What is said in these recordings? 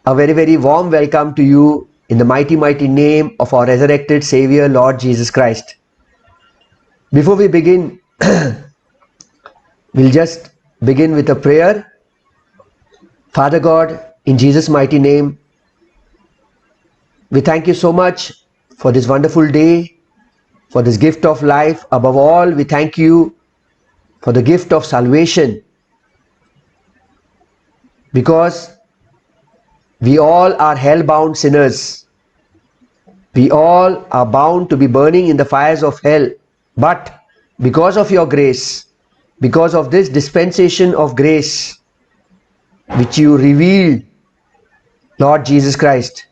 A very, very warm welcome to you in the mighty, mighty name of our resurrected Savior, Lord Jesus Christ. Before we begin, we'll just begin with a prayer. Father God, in Jesus' mighty name, we thank you so much for this wonderful day, for this gift of life. Above all, we thank you for the gift of salvation, because we all are hell-bound sinners. We all are bound to be burning in the fires of hell. But because of your grace, because of this dispensation of grace which you revealed, Lord Jesus Christ,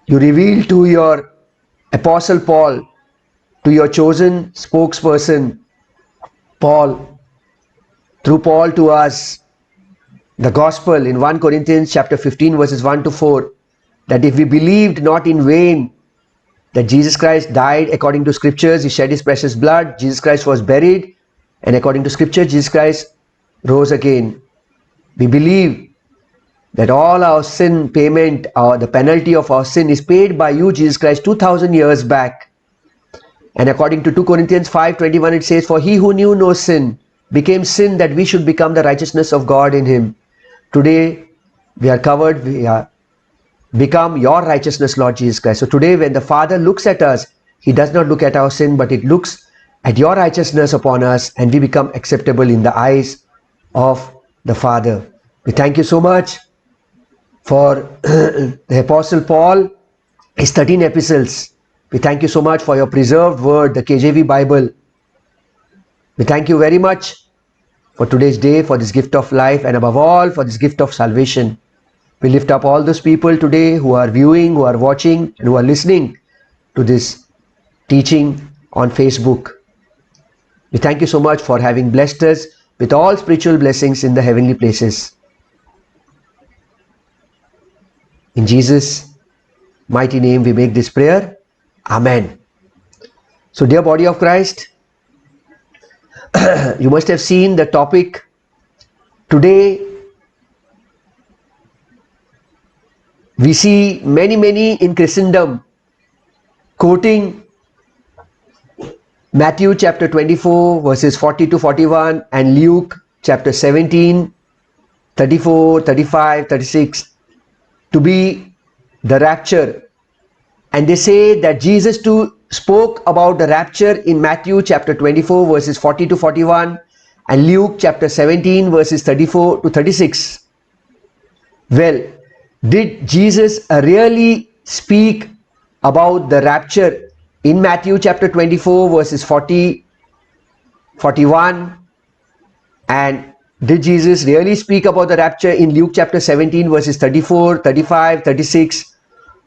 you revealed to your Apostle Paul, to your chosen spokesperson, Paul, through Paul to us, the gospel in 1 Corinthians chapter 15 verses 1 to 4, that if we believed not in vain that Jesus Christ died according to scriptures, he shed his precious blood, Jesus Christ was buried, and according to scripture, Jesus Christ rose again. We believe that all our sin payment, or the penalty of our sin, is paid by you, Jesus Christ, 2000 years back. And according to 2 Corinthians 5:21, it says, for he who knew no sin became sin that we should become the righteousness of God in him. Today we are covered, we are become your righteousness, Lord Jesus Christ. So today when the Father looks at us, he does not look at our sin, but it looks at your righteousness upon us, and we become acceptable in the eyes of the Father. We thank you so much for the Apostle Paul, his 13 epistles. We thank you so much for your preserved word, the KJV Bible. We thank you very much for today's day, for this gift of life, and above all for this gift of salvation. We lift up all those people today who are viewing, who are watching, and who are listening to this teaching on Facebook. We thank you so much for having blessed us with all spiritual blessings in the heavenly places. In Jesus' mighty name we make this prayer. Amen. So dear body of Christ, you must have seen the topic today. We see many in Christendom quoting Matthew chapter 24 verses 40 to 41 and Luke chapter 17, 34, 35, 36 to be the rapture. And they say that Jesus too spoke about the rapture in Matthew chapter 24 verses 40 to 41 and Luke chapter 17 verses 34 to 36. Well, did Jesus really speak about the rapture in Matthew chapter 24 verses 40, 41? And did Jesus really speak about the rapture in Luke chapter 17 verses 34, 35, 36?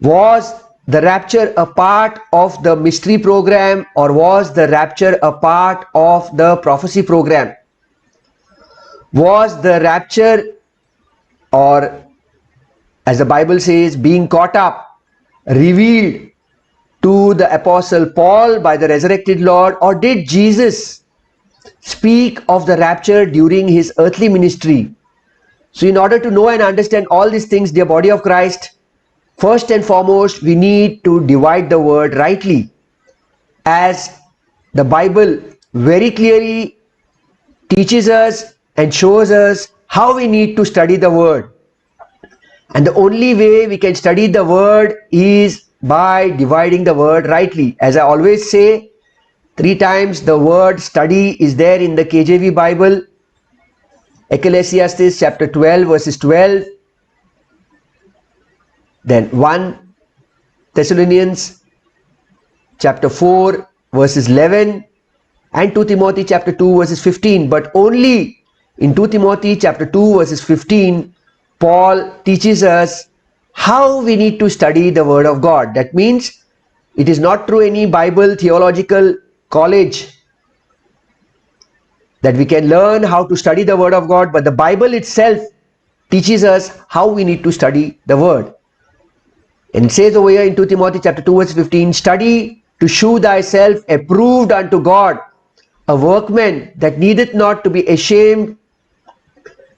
Was the rapture a part of the mystery program, or was the rapture a part of the prophecy program? Was the rapture, or as the Bible says, being caught up, revealed to the Apostle Paul by the resurrected Lord, or did Jesus speak of the rapture during his earthly ministry? So in order to know and understand all these things, dear body of Christ, first and foremost, we need to divide the word rightly, as the Bible very clearly teaches us and shows us how we need to study the word. And the only way we can study the word is by dividing the word rightly. As I always say, 3 times the word study is there in the KJV Bible. Ecclesiastes chapter 12 verses 12. Then 1 Thessalonians chapter 4 verses 11 and 2 Timothy chapter 2 verses 15. But only in 2 Timothy chapter 2 verses 15, Paul teaches us how we need to study the word of God. That means it is not through any Bible theological college that we can learn how to study the word of God, but the Bible itself teaches us how we need to study the word. And it says over here in 2 Timothy chapter 2 verse 15, study to shew thyself approved unto God, a workman that needeth not to be ashamed,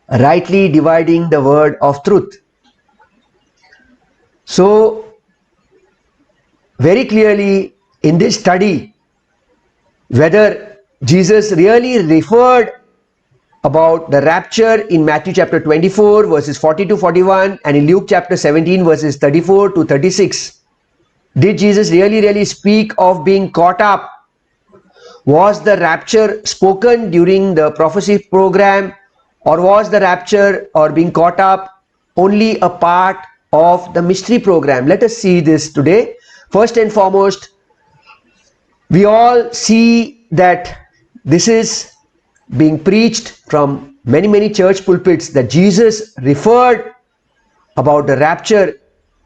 rightly dividing the word of truth. So, very clearly in this study, whether Jesus really referred about the rapture in Matthew chapter 24 verses 40 to 41 and in Luke chapter 17 verses 34 to 36. Did Jesus really speak of being caught up? Was the rapture spoken during the prophecy program, or was the rapture or being caught up only a part of the mystery program? Let us see this today. First and foremost, we all see that this is being preached from many church pulpits that Jesus referred about the rapture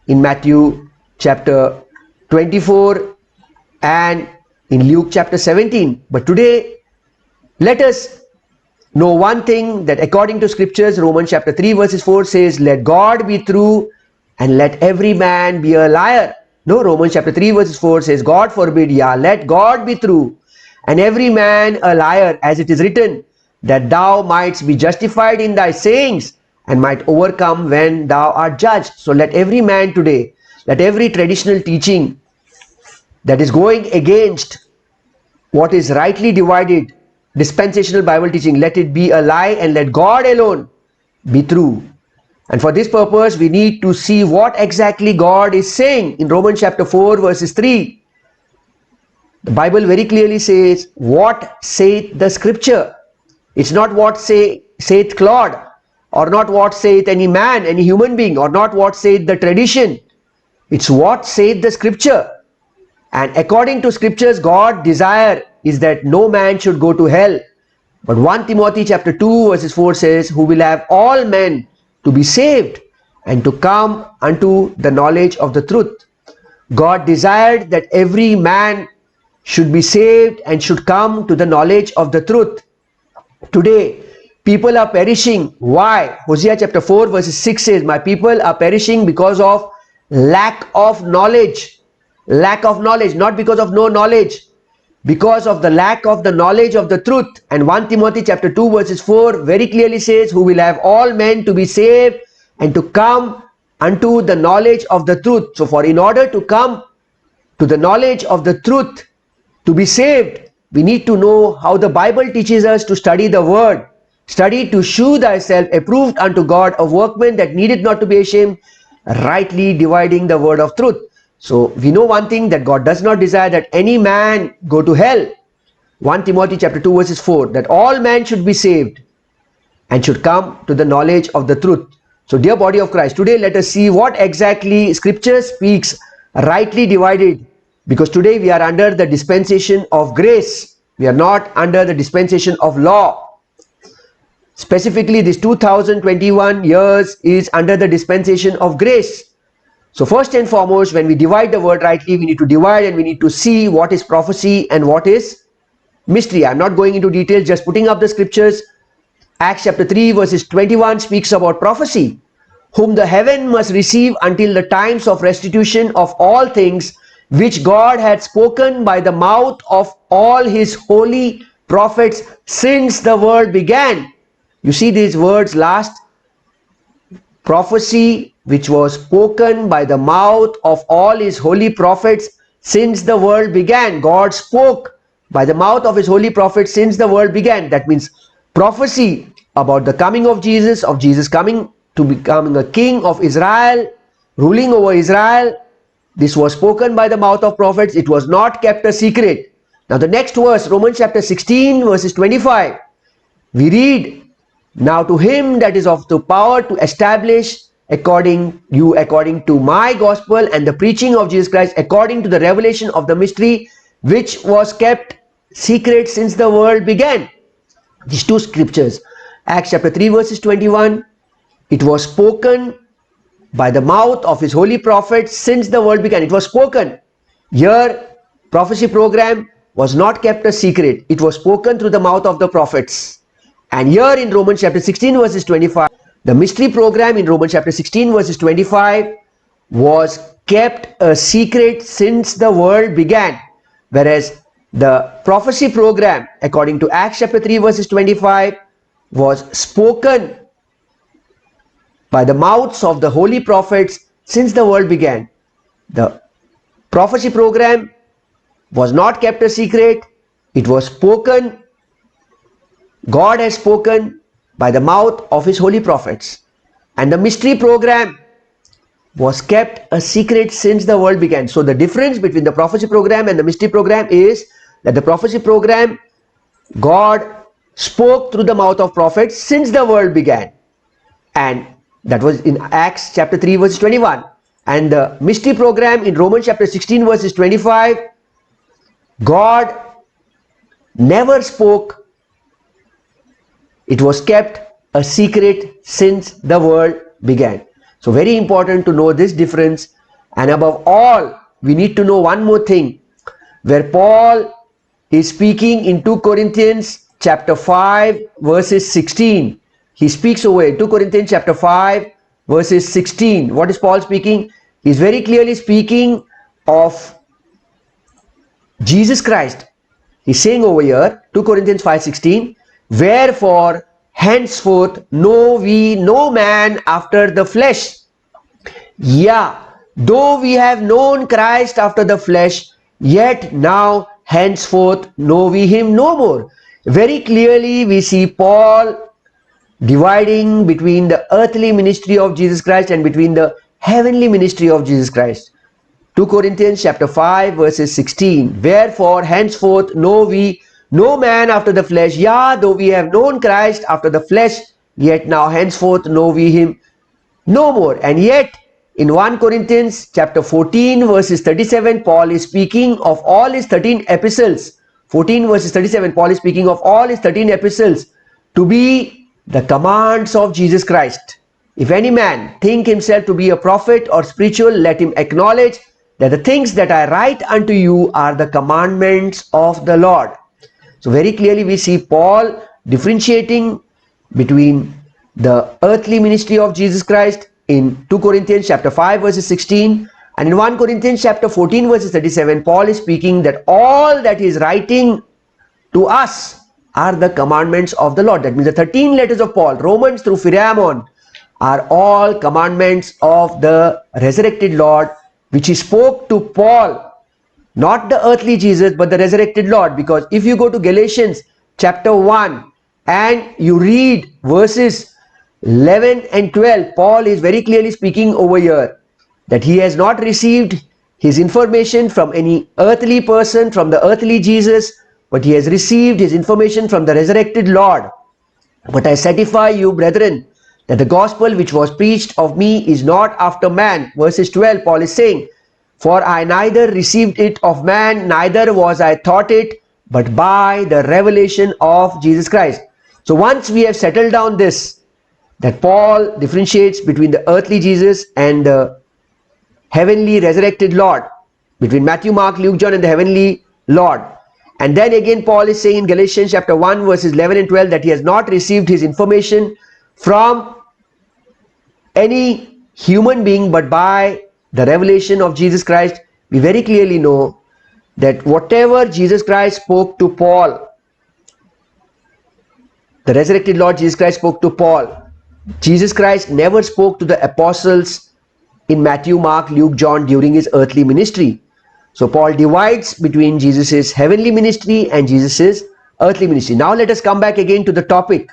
in Matthew chapter 24 and in Luke chapter 17. But today, let us know one thing, that according to scriptures, Romans chapter 3 verses 4 says, let God be true and let every man be a liar. No, Romans chapter 3 verses 4 says, God forbid, yeah, let God be true and every man a liar, as it is written, that thou mightst be justified in thy sayings and might overcome when thou art judged. So let every man today, let every traditional teaching that is going against what is rightly divided, dispensational Bible teaching, let it be a lie and let God alone be true. And for this purpose, we need to see what exactly God is saying. In Romans chapter 4 verses 3, the Bible very clearly says, what saith the scripture? It's not what saith Claude, or not what saith any man, any human being, or not what saith the tradition. It's what saith the scripture. And according to scriptures, God's desire is that no man should go to hell. But 1 Timothy chapter 2 verses 4 says, who will have all men to be saved and to come unto the knowledge of the truth. God desired that every man should be saved and should come to the knowledge of the truth. Today, people are perishing. Why? Hosea chapter 4 verses 6 says, my people are perishing because of lack of knowledge. Lack of knowledge, not because of no knowledge, because of the lack of the knowledge of the truth. And 1 Timothy chapter 2 verses 4 very clearly says, who will have all men to be saved and to come unto the knowledge of the truth. So for in order to come to the knowledge of the truth, to be saved, we need to know how the Bible teaches us to study the word. Study to shew thyself approved unto God, a workman that needed not to be ashamed, rightly dividing the word of truth. So we know one thing, that God does not desire that any man go to hell. 1 Timothy chapter 2 verses 4, that all men should be saved and should come to the knowledge of the truth. So dear body of Christ, today let us see what exactly scripture speaks, rightly divided, because today we are under the dispensation of grace. We are not under the dispensation of law. Specifically, this 2021 years is under the dispensation of grace. So first and foremost, when we divide the word rightly, we need to divide and we need to see what is prophecy and what is mystery. I'm not going into details, just putting up the scriptures. Acts chapter 3 verses 21 speaks about prophecy, whom the heaven must receive until the times of restitution of all things, which God had spoken by the mouth of all his holy prophets since the world began. You see these words last, prophecy which was spoken by the mouth of all his holy prophets since the world began. God spoke by the mouth of his holy prophets since the world began. That means prophecy about the coming of Jesus coming to becoming a king of Israel, ruling over Israel. This was spoken by the mouth of prophets. It was not kept a secret. Now the next verse, Romans chapter 16 verses 25, we read, now to him that is of the power to establish according to my gospel and the preaching of Jesus Christ, according to the revelation of the mystery which was kept secret since the world began. These two scriptures, Acts chapter 3 verses 21, it was spoken by the mouth of his holy prophets since the world began. It was spoken. Here, prophecy program was not kept a secret. It was spoken through the mouth of the prophets. And here in Romans chapter 16 verses 25, the mystery program in Romans chapter 16 verses 25 was kept a secret since the world began. Whereas the prophecy program, according to Acts chapter 3 verses 25, was spoken by the mouths of the holy prophets since the world began. The prophecy program was not kept a secret. It was spoken. God has spoken by the mouth of his holy prophets. And the mystery program was kept a secret since the world began. So the difference between the prophecy program and the mystery program is that the prophecy program, God spoke through the mouth of prophets since the world began. And that was in Acts chapter 3 verse 21. And the mystery program in Romans chapter 16 verses 25, God never spoke. It was kept a secret since the world began. So very important to know this difference. And above all, we need to know one more thing, where Paul is speaking in 2 Corinthians chapter 5 verses 16. He speaks over 2 Corinthians chapter 5 verses 16. What is Paul speaking? He is very clearly speaking of Jesus Christ. He is saying over here, 2 Corinthians 5:16, wherefore henceforth know we no man after the flesh. Yeah, though we have known Christ after the flesh, yet now henceforth know we him no more. Very clearly we see Paul dividing between the earthly ministry of Jesus Christ and between the heavenly ministry of Jesus Christ. 2 Corinthians chapter 5 verses 16, wherefore henceforth know we no man after the flesh. Yeah, though we have known Christ after the flesh, yet now henceforth know we him no more. And yet in 1 Corinthians chapter 14 verses 37, Paul is speaking of all his 13 epistles. 14 verses 37, Paul is speaking of all his 13 epistles to be the commands of Jesus Christ. If any man think himself to be a prophet or spiritual, let him acknowledge that the things that I write unto you are the commandments of the Lord. So very clearly we see Paul differentiating between the earthly ministry of Jesus Christ in 2 Corinthians chapter 5 verses 16, and in 1 Corinthians chapter 14 verses 37, Paul is speaking that all that he is writing to us are the commandments of the Lord. That means the 13 letters of Paul, Romans through Philemon, are all commandments of the resurrected Lord, which he spoke to Paul, not the earthly Jesus, but the resurrected Lord. Because if you go to Galatians chapter 1 and you read verses 11 and 12, Paul is very clearly speaking over here that he has not received his information from any earthly person, from the earthly Jesus, but he has received his information from the resurrected Lord. But I certify you, brethren, that the gospel which was preached of me is not after man. Verses 12, Paul is saying, for I neither received it of man, neither was I taught it, but by the revelation of Jesus Christ. So once we have settled down this, that Paul differentiates between the earthly Jesus and the heavenly resurrected Lord, between Matthew, Mark, Luke, John and the heavenly Lord. And then again Paul is saying in Galatians chapter 1 verses 11 and 12 that he has not received his information from any human being but by the revelation of Jesus Christ. We very clearly know that whatever Jesus Christ spoke to Paul, the resurrected Lord Jesus Christ spoke to Paul, Jesus Christ never spoke to the apostles in Matthew, Mark, Luke, John during his earthly ministry. So Paul divides between Jesus' heavenly ministry and Jesus' earthly ministry. Now let us come back again to the topic.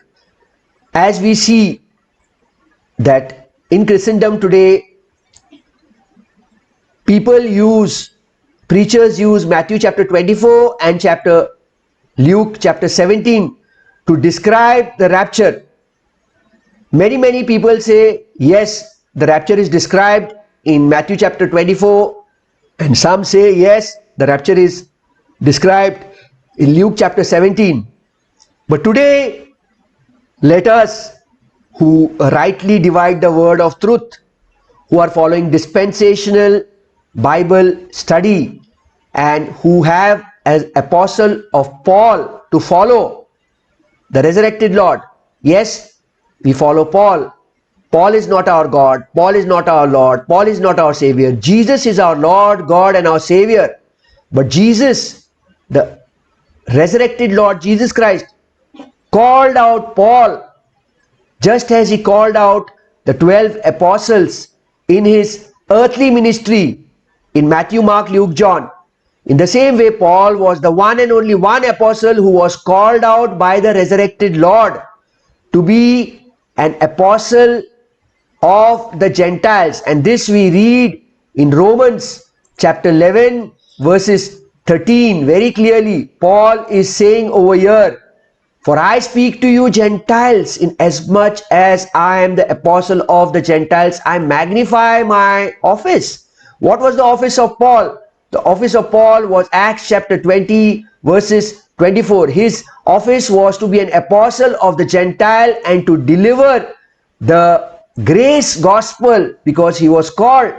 As we see that in Christendom today, preachers use Matthew chapter 24 and Luke chapter 17 to describe the rapture. Many people say, yes, the rapture is described in Matthew chapter 24. And some say, yes, the rapture is described in Luke chapter 17. But today, let us, who rightly divide the word of truth, who are following dispensational Bible study, and who have as apostle of Paul to follow the resurrected Lord. Yes, we follow Paul. Paul is not our God. Paul is not our Lord. Paul is not our Savior. Jesus is our Lord, God and our Savior. But Jesus, the resurrected Lord Jesus Christ, called out Paul just as he called out the 12 apostles in his earthly ministry in Matthew, Mark, Luke, John. In the same way, Paul was the one and only one apostle who was called out by the resurrected Lord to be an apostle of the Gentiles. And this we read in Romans chapter 11 verses 13 very clearly. Paul is saying over here, for I speak to you Gentiles, in as much as I am the apostle of the Gentiles, I magnify my office. What was the office of Paul? The office of Paul was Acts chapter 20 verses 24. His office was to be an apostle of the Gentile and to deliver the grace gospel, because he was called.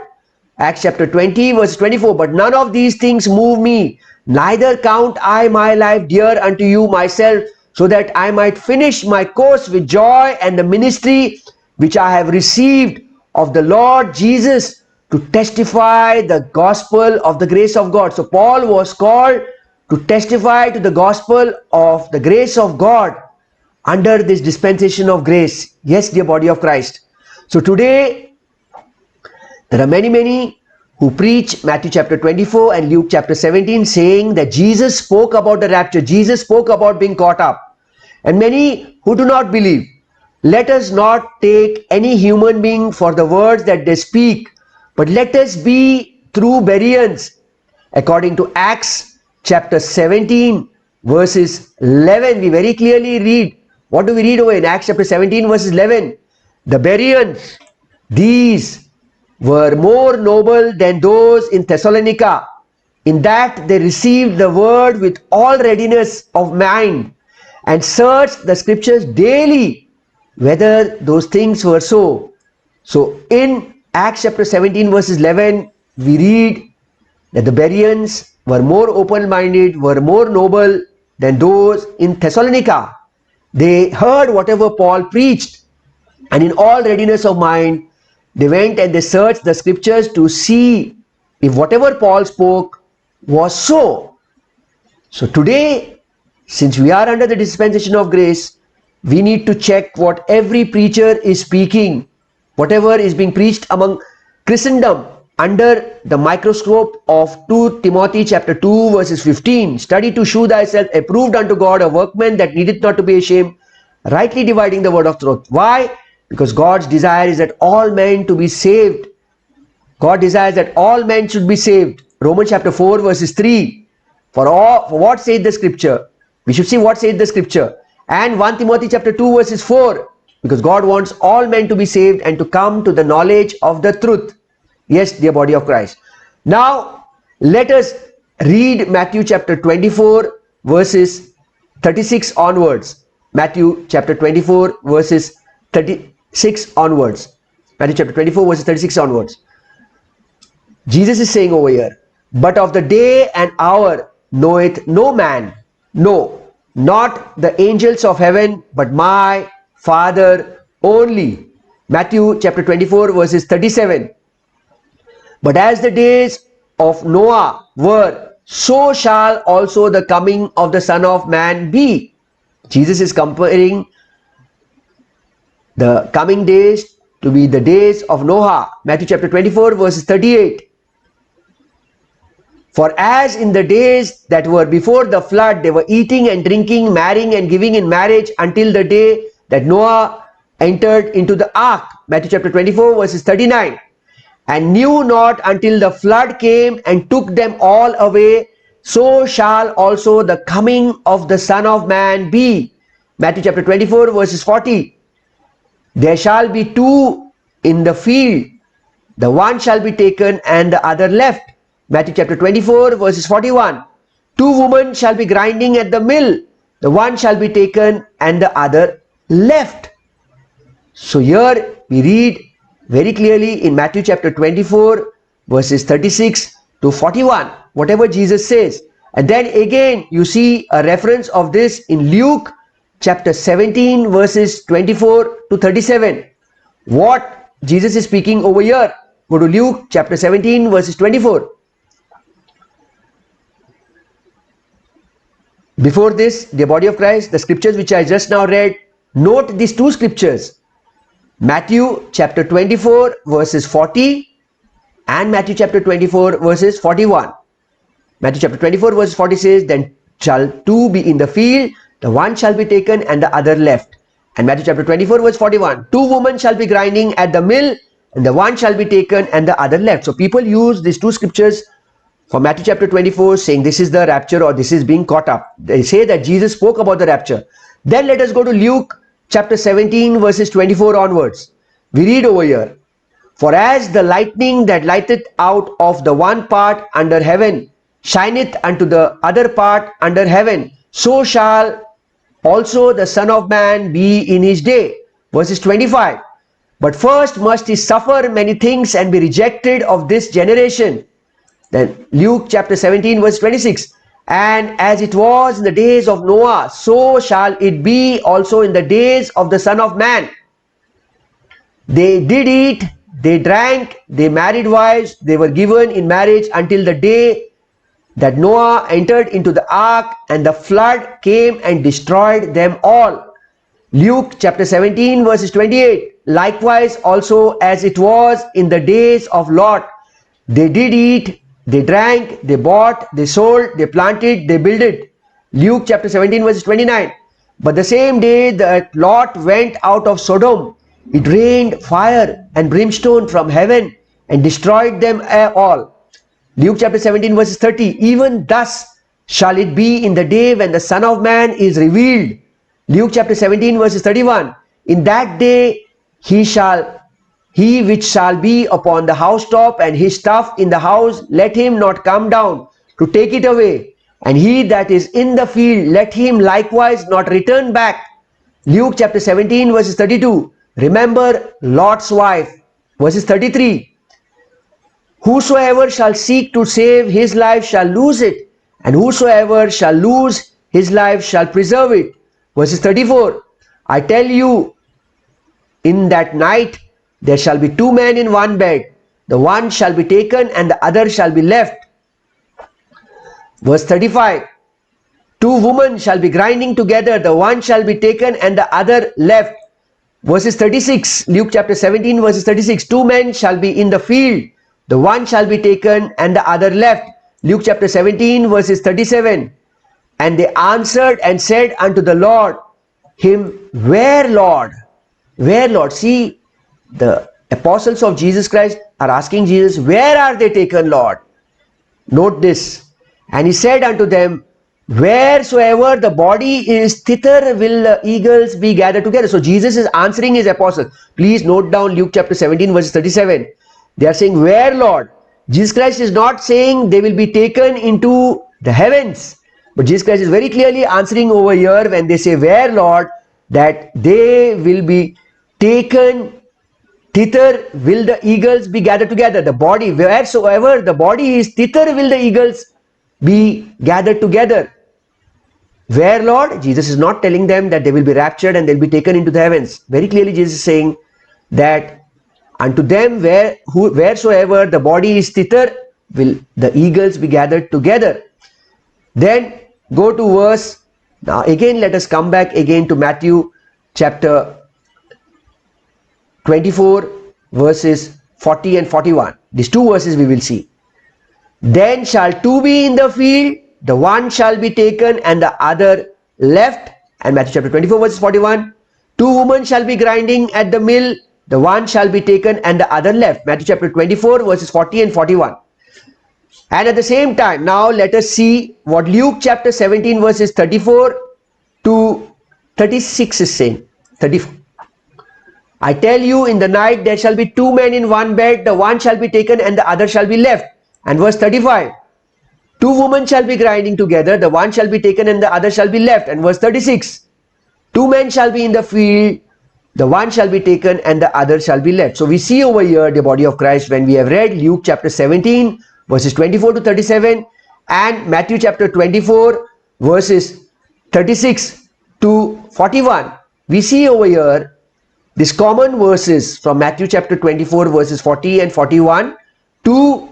Acts chapter 20 verse 24. But none of these things move me, neither count I my life dear unto you myself, so that I might finish my course with joy and the ministry which I have received of the Lord Jesus, to testify the gospel of the grace of God. So Paul was called to testify to the gospel of the grace of God under this dispensation of grace. Yes, dear body of Christ. So today, there are many who preach Matthew chapter 24 and Luke chapter 17, saying that Jesus spoke about the rapture. Jesus spoke about being caught up. And many who do not believe. Let us not take any human being for the words that they speak, but let us be true Bereans. According to Acts chapter 17 verses 11, we very clearly read. What do we read over in Acts chapter 17 verses 11? The Bereans, these were more noble than those in Thessalonica, in that they received the word with all readiness of mind, and searched the scriptures daily whether those things were so. So in Acts chapter 17 verses 11, we read that the Bereans were more open-minded, were more noble than those in Thessalonica. They heard whatever Paul preached, and in all readiness of mind, they went and they searched the scriptures to see if whatever Paul spoke was so. So today, since we are under the dispensation of grace, we need to check what every preacher is speaking, whatever is being preached among Christendom, under the microscope of 2 Timothy chapter 2 verses 15. Study to shew thyself approved unto God, a workman that needeth not to be ashamed, rightly dividing the word of truth. Why? Because God's desire is that all men to be saved. God desires that all men should be saved. Romans chapter 4 verses 3. For what saith the scripture? We should see what saith the scripture. And 1 Timothy chapter 2 verses 4. Because God wants all men to be saved and to come to the knowledge of the truth. Yes, dear body of Christ. Now, let us read Matthew chapter 24 verses 36 onwards. Matthew chapter 24 verses 36 onwards. Matthew chapter 24 verses 36 onwards. Jesus is saying over here, but of the day and hour knoweth no man, no, not the angels of heaven, but my Father only. Matthew chapter 24 verses 37. But as the days of Noah were, so shall also the coming of the Son of Man be. Jesus is comparing the coming days to be the days of Noah. Matthew chapter 24 verses 38. For as in the days that were before the flood, they were eating and drinking, marrying and giving in marriage, until the day that Noah entered into the ark. Matthew chapter 24 verses 39. And knew not until the flood came and took them all away, so shall also the coming of the Son of Man be. Matthew chapter 24 verses 40. There shall be two in the field, the one shall be taken and the other left. Matthew chapter 24 verses 41. Two women shall be grinding at the mill, the one shall be taken and the other left. So here we read very clearly in Matthew chapter 24 verses 36 to 41, whatever Jesus says. And then again you see a reference of this in Luke chapter 17 verses 24 to 37. What Jesus is speaking over here. Go to Luke chapter 17 verses 24. Before this, the body of Christ, the scriptures which I just now read, note these two scriptures. Matthew chapter 24 verses 40 and Matthew chapter 24 verses 41. Matthew chapter 24 verse 40 says, then shall two be in the field, the one shall be taken and the other left. And Matthew chapter 24 verse 41, two women shall be grinding at the mill, and the one shall be taken and the other left. So people use these two scriptures for Matthew chapter 24 saying this is the rapture or this is being caught up. They say that Jesus spoke about the rapture. Then let us go to Luke chapter 17 verses 24 onwards. We read over here, for as the lightning that lighteth out of the one part under heaven shineth unto the other part under heaven, so shall also the Son of Man be in his day. Verses 25, but first must he suffer many things and be rejected of this generation. Then Luke chapter 17 verse 26, and as it was in the days of Noah, so shall it be also in the days of the Son of Man. They did eat, they drank, they married wives, they were given in marriage until the day that Noah entered into the ark, and the flood came and destroyed them all. Luke chapter 17 verses 28, likewise also as it was in the days of Lot, they did eat, they drank, they bought, they sold, they planted, they builded. Luke chapter 17 verses 29, but the same day that Lot went out of Sodom, it rained fire and brimstone from heaven and destroyed them all. Luke chapter 17 verses 30, even thus shall it be in the day when the Son of Man is revealed. Luke chapter 17 verses 31, in that day he which shall be upon the housetop and his stuff in the house, let him not come down to take it away. And he that is in the field, let him likewise not return back. Luke chapter 17 verses 32, remember Lot's wife. Verses 33, whosoever shall seek to save his life shall lose it, and whosoever shall lose his life shall preserve it. Verses 34, I tell you, in that night there shall be two men in one bed, the one shall be taken and the other shall be left. Verse 35, two women shall be grinding together, the one shall be taken and the other left. Verses 36, Luke chapter 17 verses 36, two men shall be in the field, the one shall be taken and the other left. Luke chapter 17 verses 37, and they answered and said unto the Lord him, where Lord? Where Lord? See, the apostles of Jesus Christ are asking Jesus, where are they taken, Lord? Note this, and he said unto them, wheresoever the body is, thither will the eagles be gathered together. So Jesus is answering his apostles. Please note down Luke chapter 17 verse 37. They are saying, where Lord? Jesus Christ is not saying they will be taken into the heavens. But Jesus Christ is very clearly answering over here when they say, where Lord? That they will be taken, thither will the eagles be gathered together. The body, wheresoever the body is, thither will the eagles be gathered together. Where Lord? Jesus is not telling them that they will be raptured and they'll be taken into the heavens. Very clearly Jesus is saying that unto them wheresoever the body is, thither will the eagles be gathered together. Then go to verse, now again let us come back again to Matthew chapter 24 verses 40 and 41. These two verses we will see. Then shall two be in the field, the one shall be taken and the other left. And Matthew chapter 24 verses 41, two women shall be grinding at the mill, the one shall be taken and the other left. Matthew chapter 24 verses 40 and 41. And at the same time, now let us see what Luke chapter 17 verses 34 to 36 is saying. 34. I tell you, in the night there shall be two men in one bed, the one shall be taken and the other shall be left. And verse 35, two women shall be grinding together, the one shall be taken and the other shall be left. And verse 36, two men shall be in the field, the one shall be taken and the other shall be left. So we see over here the body of Christ when we have read Luke chapter 17 verses 24 to 37 and Matthew chapter 24 verses 36 to 41. We see over here these common verses from Matthew chapter 24 verses 40 and 41. Two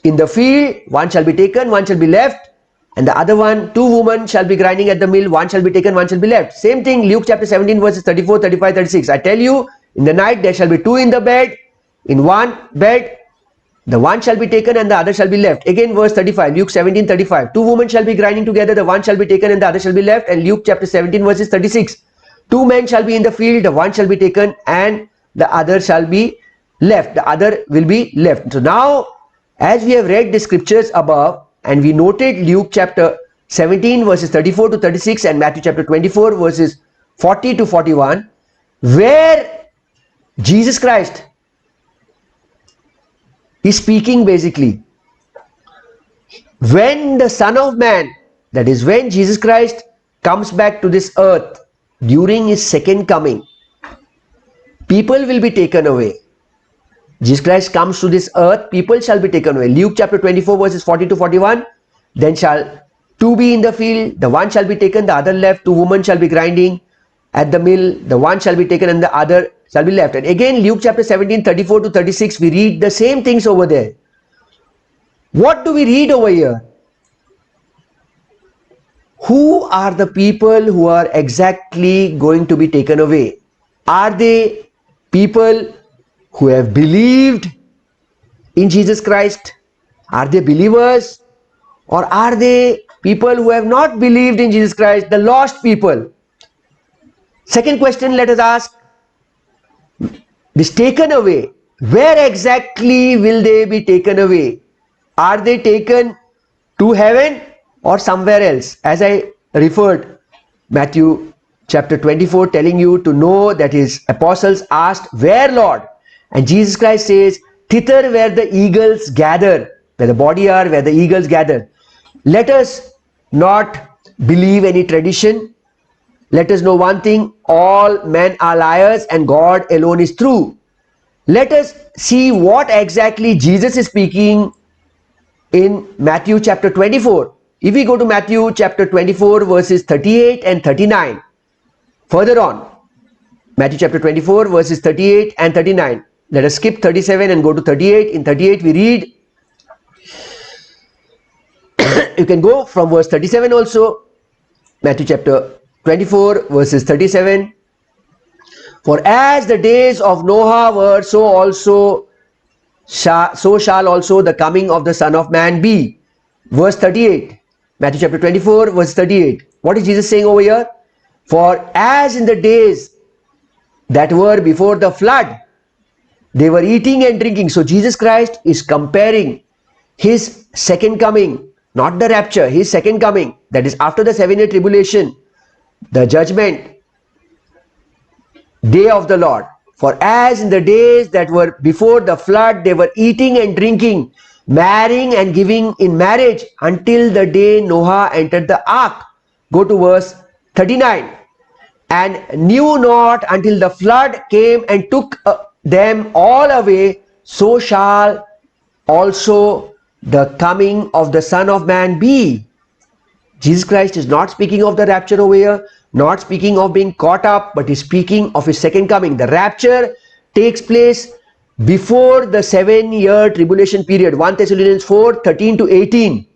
in the field, one shall be taken, one shall be left, and the other one, two women shall be grinding at the mill, one shall be taken, one shall be left. Same thing, Luke chapter 17 verses 34, 35, 36. I tell you, In the night there shall be two in the bed, in one bed, the one shall be taken and the other shall be left. Again verse 35, Luke 17:35. Two women shall be grinding together, the one shall be taken and the other shall be left. And Luke chapter 17 verses 36. Two men shall be in the field, the one shall be taken and the other shall be left. The other will be left. So now, as we have read the scriptures above and we noted Luke chapter 17 verses 34 to 36 and Matthew chapter 24 verses 40 to 41, where Jesus Christ is speaking basically. When the Son of Man, that is when Jesus Christ comes back to this earth during his second coming, people will be taken away. Jesus Christ comes to this earth, people shall be taken away. Luke chapter 24 verses 40 to 41, then shall two be in the field, the one shall be taken, the other left. Two women shall be grinding at the mill, the one shall be taken and the other shall be left. And again Luke chapter 17 34 to 36, we read the same things over there. What do we read over here? Who are the people who are exactly going to be taken away? Are they people who have believed in Jesus Christ? Are they believers? Or are they people who have not believed in Jesus Christ, the lost people? Second question, let us ask, this taken away, where exactly will they be taken away? Are they taken to heaven or somewhere else? As I referred, Matthew chapter 24 telling you to know that his apostles asked, where Lord? And Jesus Christ says, thither where the eagles gather, where the body are, where the eagles gather. Let us not believe any tradition. Let us know one thing, all men are liars and God alone is true. Let us see what exactly Jesus is speaking in Matthew chapter 24. If we go to Matthew chapter 24 verses 38 and 39, further on, Matthew chapter 24 verses 38 and 39. Let us skip 37 and go to 38. In 38 we read, you can go from verse 37 also, Matthew chapter 24 verses 37. For as the days of Noah were, so shall also the coming of the Son of Man be. Verse 38, Matthew chapter 24 verse 38. What is Jesus saying over here? For as in the days that were before the flood, they were eating and drinking. So Jesus Christ is comparing his second coming, not the rapture, his second coming, that is after the 7-year tribulation, the judgment day of the Lord. For as in the days that were before the flood, they were eating and drinking, marrying and giving in marriage until the day Noah entered the ark. Go to verse 39. And knew not until the flood came and took them all away, so shall also the coming of the Son of Man be. Jesus Christ is not speaking of the rapture over here, not speaking of being caught up, but is speaking of his second coming. The rapture takes place before the 7-year tribulation period. 1 Thessalonians 4, 13 to 18.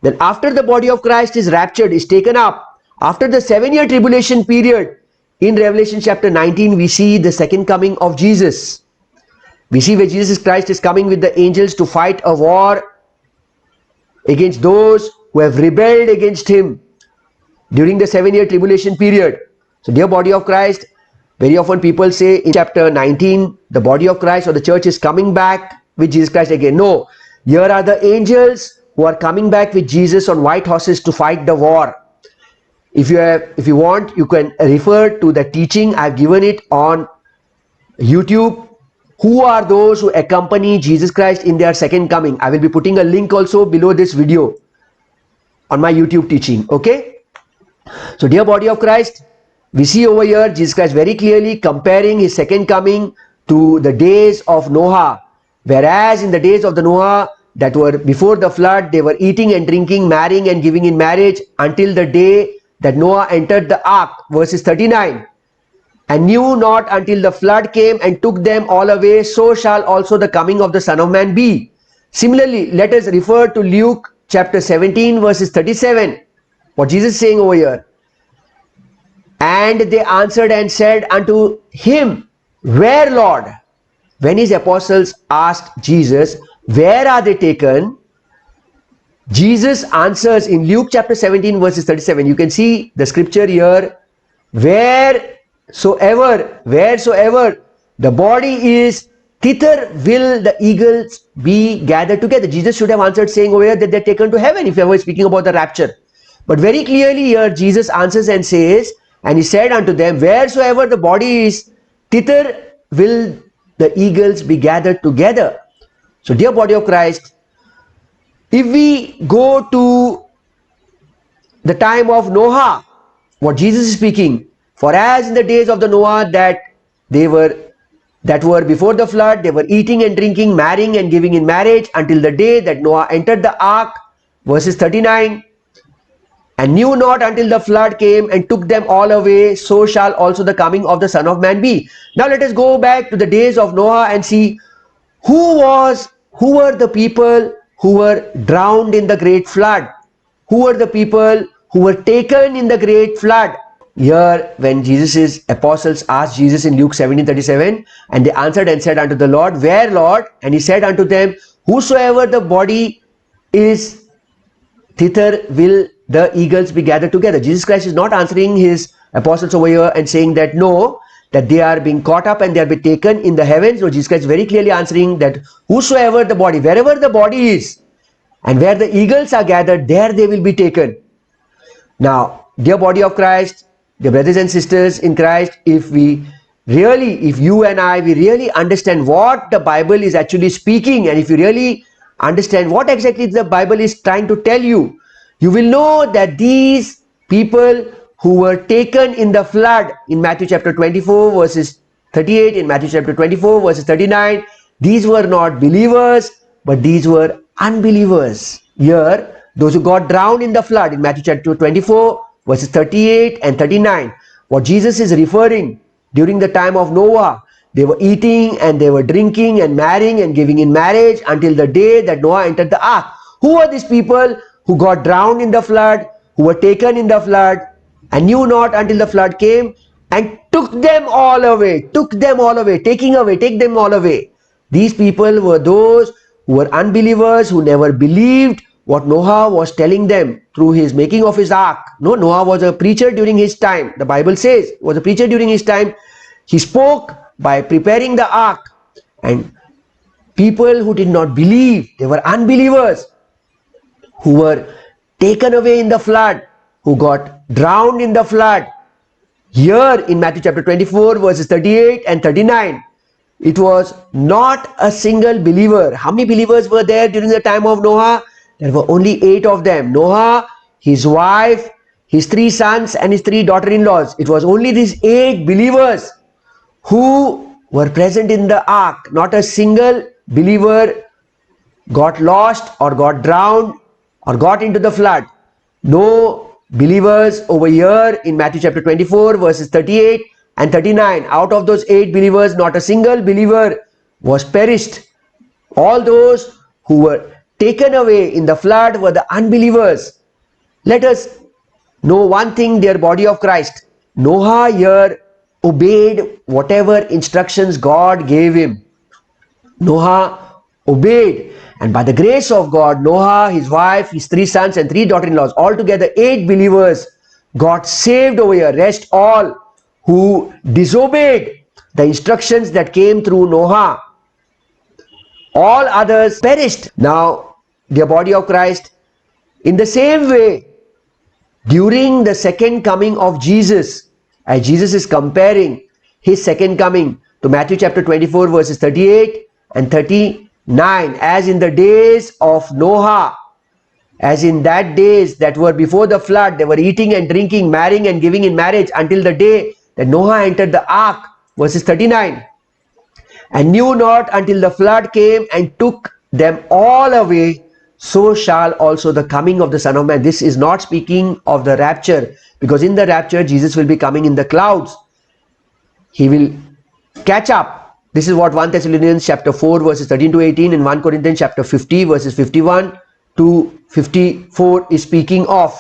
Then after the body of Christ is raptured, is taken up, after the 7-year tribulation period, in Revelation chapter 19, we see the second coming of Jesus. We see where Jesus Christ is coming with the angels to fight a war against those who have rebelled against him during the 7-year tribulation period. So dear body of Christ, very often people say in chapter 19, the body of Christ or the church is coming back with Jesus Christ again. No, here are the angels who are coming back with Jesus on white horses to fight the war. If you want, you can refer to the teaching. I've given it on YouTube. Who are those who accompany Jesus Christ in their second coming? I will be putting a link also below this video on my YouTube teaching. Okay. So dear body of Christ, we see over here Jesus Christ very clearly comparing his second coming to the days of Noah. Whereas in the days of the Noah that were before the flood, they were eating and drinking, marrying and giving in marriage until the day that Noah entered the ark. Verses 39. And knew not until the flood came and took them all away, so shall also the coming of the Son of Man be. Similarly, let us refer to Luke chapter 17 verses 37. What Jesus is saying over here. And they answered and said unto him, Where, Lord? When his apostles asked Jesus, where are they taken? Jesus answers in Luke chapter 17 verses 37. You can see the scripture here. Wheresoever the body is, thither will the eagles be gathered together. Jesus should have answered saying over here that they're taken to heaven if I was speaking about the rapture. But very clearly here Jesus answers and says, and he said unto them, wheresoever the body is, thither will the eagles be gathered together. So dear body of Christ, if we go to the time of Noah, what Jesus is speaking, for as in the days of the Noah that were before the flood, they were eating and drinking, marrying and giving in marriage until the day that Noah entered the ark, verses 39, and knew not until the flood came and took them all away, so shall also the coming of the Son of Man be. Now let us go back to the days of Noah and see who were the people who were drowned in the great flood? Who were the people who were taken in the great flood? Here, when Jesus' apostles asked Jesus in Luke 17:37, and they answered and said unto the Lord, where, Lord? And he said unto them, whosoever the body is, thither will the eagles be gathered together. Jesus Christ is not answering his apostles over here and saying that no, that they are being caught up and they are being taken in the heavens. No, Jesus Christ is very clearly answering that whosoever the body, wherever the body is, and where the eagles are gathered, there they will be taken. Now, dear body of Christ, dear brothers and sisters in Christ, if you and I, we really understand what the Bible is actually speaking, and if you really understand what exactly the Bible is trying to tell you, you will know that these people who were taken in the flood in Matthew chapter 24 verses 38, in Matthew chapter 24 verses 39, these were not believers, but these were unbelievers. Here, those who got drowned in the flood in Matthew chapter 24 verses 38 and 39, what Jesus is referring during the time of Noah, they were eating and they were drinking and marrying and giving in marriage until the day that Noah entered the ark. Who are these people who got drowned in the flood, who were taken in the flood, and knew not until the flood came and took them all away, take them all away. These people were those who were unbelievers, who never believed what Noah was telling them through his making of his ark. No, Noah was a preacher during his time. The Bible says he was a preacher during his time. He spoke by preparing the ark, and people who did not believe, they were unbelievers, who were taken away in the flood, who got drowned in the flood. Here in Matthew chapter 24 verses 38 and 39, it was not a single believer. How many believers were there during the time of Noah? There were only 8 of them. Noah, his wife, his 3 sons and his 3 daughter-in-laws. It was only these 8 believers who were present in the ark. Not a single believer got lost or got drowned or got into the flood. No believers over here in Matthew chapter 24 verses 38 and 39. Out of those 8 believers, not a single believer was perished. All those who were taken away in the flood were the unbelievers. Let us know one thing, dear body of Christ. Noah here obeyed whatever instructions God gave him. Noah obeyed, and by the grace of God, Noah, his wife, his 3 sons and 3 daughter-in-laws, altogether 8 believers got saved over here. Rest all who disobeyed the instructions that came through Noah, all others perished. Now, dear body of Christ, in the same way, during the second coming of Jesus, as Jesus is comparing his second coming to Matthew chapter 24 verses 38 and 39, as in the days of Noah, as in that days that were before the flood, they were eating and drinking, marrying and giving in marriage until the day that Noah entered the ark, verses 39, and knew not until the flood came and took them all away, so shall also the coming of the Son of Man. This is not speaking of the rapture, because in the rapture Jesus will be coming in the clouds. He will catch up. This is what 1 Thessalonians chapter 4 verses 13 to 18 and 1 Corinthians chapter 50 verses 51 to 54 is speaking of,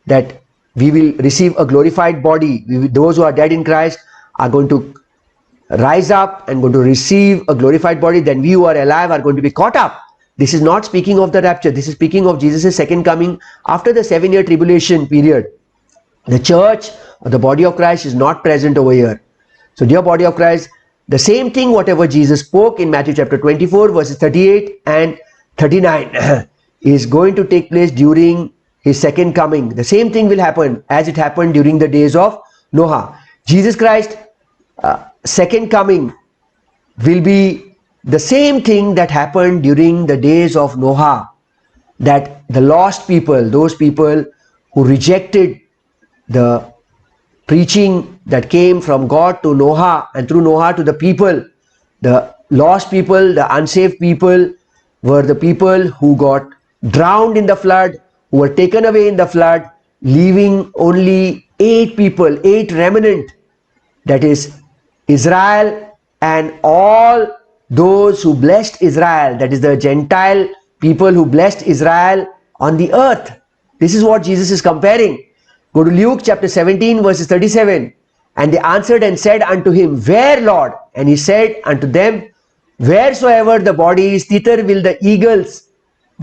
that we will receive a glorified body. Those who are dead in Christ are going to rise up and going to receive a glorified body, then we who are alive are going to be caught up. This is not speaking of the rapture. This is speaking of Jesus' second coming after the 7-year tribulation period. The church or the body of Christ is not present over here. So dear body of Christ, the same thing whatever Jesus spoke in Matthew chapter 24 verses 38 and 39 is going to take place during his second coming. The same thing will happen as it happened during the days of Noah. Jesus Christ second coming will be the same thing that happened during the days of Noah, that the lost people, those people who rejected the preaching that came from God to Noah and through Noah to the people, the lost people, the unsaved people were the people who got drowned in the flood, who were taken away in the flood, leaving only 8 people, 8 remnant, that is Israel and all those who blessed Israel, that is the Gentile people who blessed Israel on the earth. This is what Jesus is comparing. Go to Luke chapter 17 verses 37. And they answered and said unto him, Where, Lord? And he said unto them, Wheresoever the body is, thither will the eagles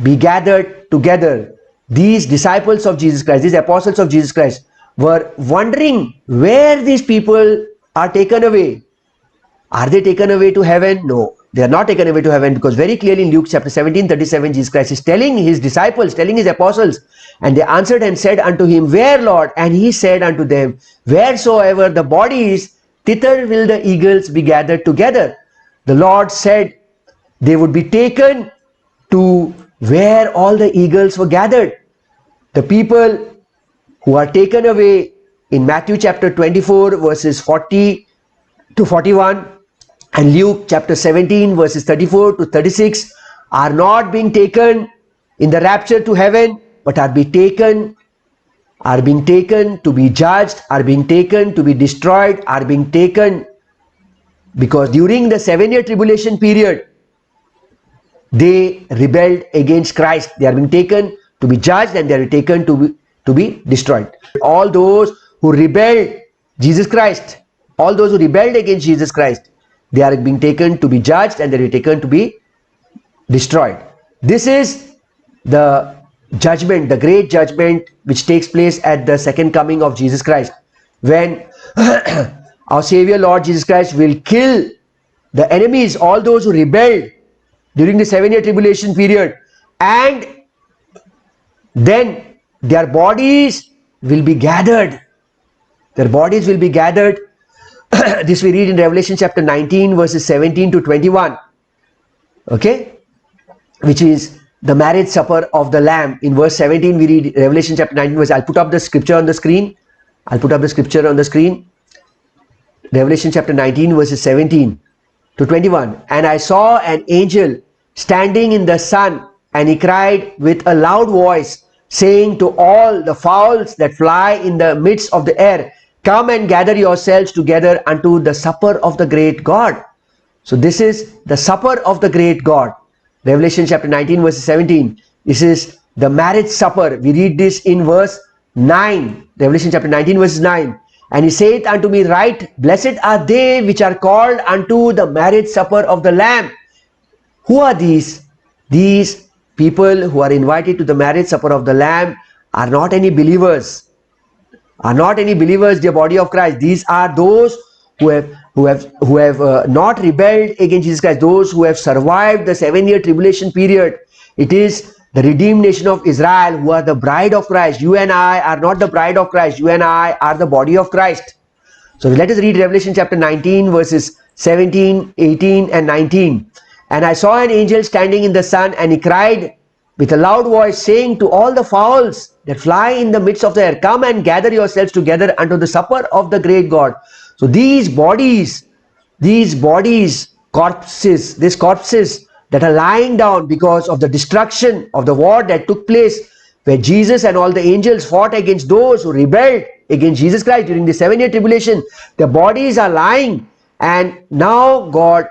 be gathered together. These disciples of Jesus Christ, these apostles of Jesus Christ, were wondering where these people are taken away. Are they taken away to heaven? No, they are not taken away to heaven, because very clearly in Luke chapter 17:37, Jesus Christ is telling his disciples, telling his apostles, and they answered and said unto him, Where, Lord? And he said unto them, Wheresoever the body is, thither will the eagles be gathered together. The Lord said they would be taken to where all the eagles were gathered. The people who are taken away in Matthew chapter 24 verses 40 to 41 and Luke chapter 17 verses 34 to 36 are not being taken in the rapture to heaven, but are being taken to be judged, are being taken to be destroyed, are being taken because during the 7-year tribulation period they rebelled against Christ. They are being taken to be judged and they are taken to be destroyed. All those who rebelled Jesus Christ, all those who rebelled against Jesus Christ, they are being taken to be judged and they are taken to be destroyed. This is the judgment, the great judgment which takes place at the second coming of Jesus Christ, when our Savior Lord Jesus Christ will kill the enemies, all those who rebelled during the 7-year tribulation period, and then their bodies will be gathered. Their bodies will be gathered. This we read in Revelation chapter 19 verses 17 to 21. Okay, which is the marriage supper of the Lamb. In verse 17 we read Revelation chapter 19 verse. I'll put up the scripture on the screen. Revelation chapter 19 verses 17 to 21. And I saw an angel standing in the sun, and he cried with a loud voice, saying to all the fowls that fly in the midst of the air, Come and gather yourselves together unto the supper of the great God. So this is the supper of the great God. Revelation chapter 19 verse 17. This is the marriage supper. We read this in verse 9. Revelation chapter 19 verse 9. And he saith unto me, Write, Blessed are they which are called unto the marriage supper of the Lamb. Who are these? These people who are invited to the marriage supper of the Lamb are not any believers. Dear body of Christ. These are those who have not rebelled against Jesus Christ, those who have survived the 7-year tribulation period. It is the redeemed nation of Israel who are the bride of Christ. You and I are not the bride of Christ. You and I are the body of Christ. So let us read Revelation chapter 19 verses 17, 18 and 19. And I saw an angel standing in the sun, and he cried with a loud voice, saying to all the fowls that fly in the midst of the air, Come and gather yourselves together unto the supper of the great God. So these corpses that are lying down because of the destruction of the war that took place, where Jesus and all the angels fought against those who rebelled against Jesus Christ during the 7-year tribulation, their bodies are lying, and now God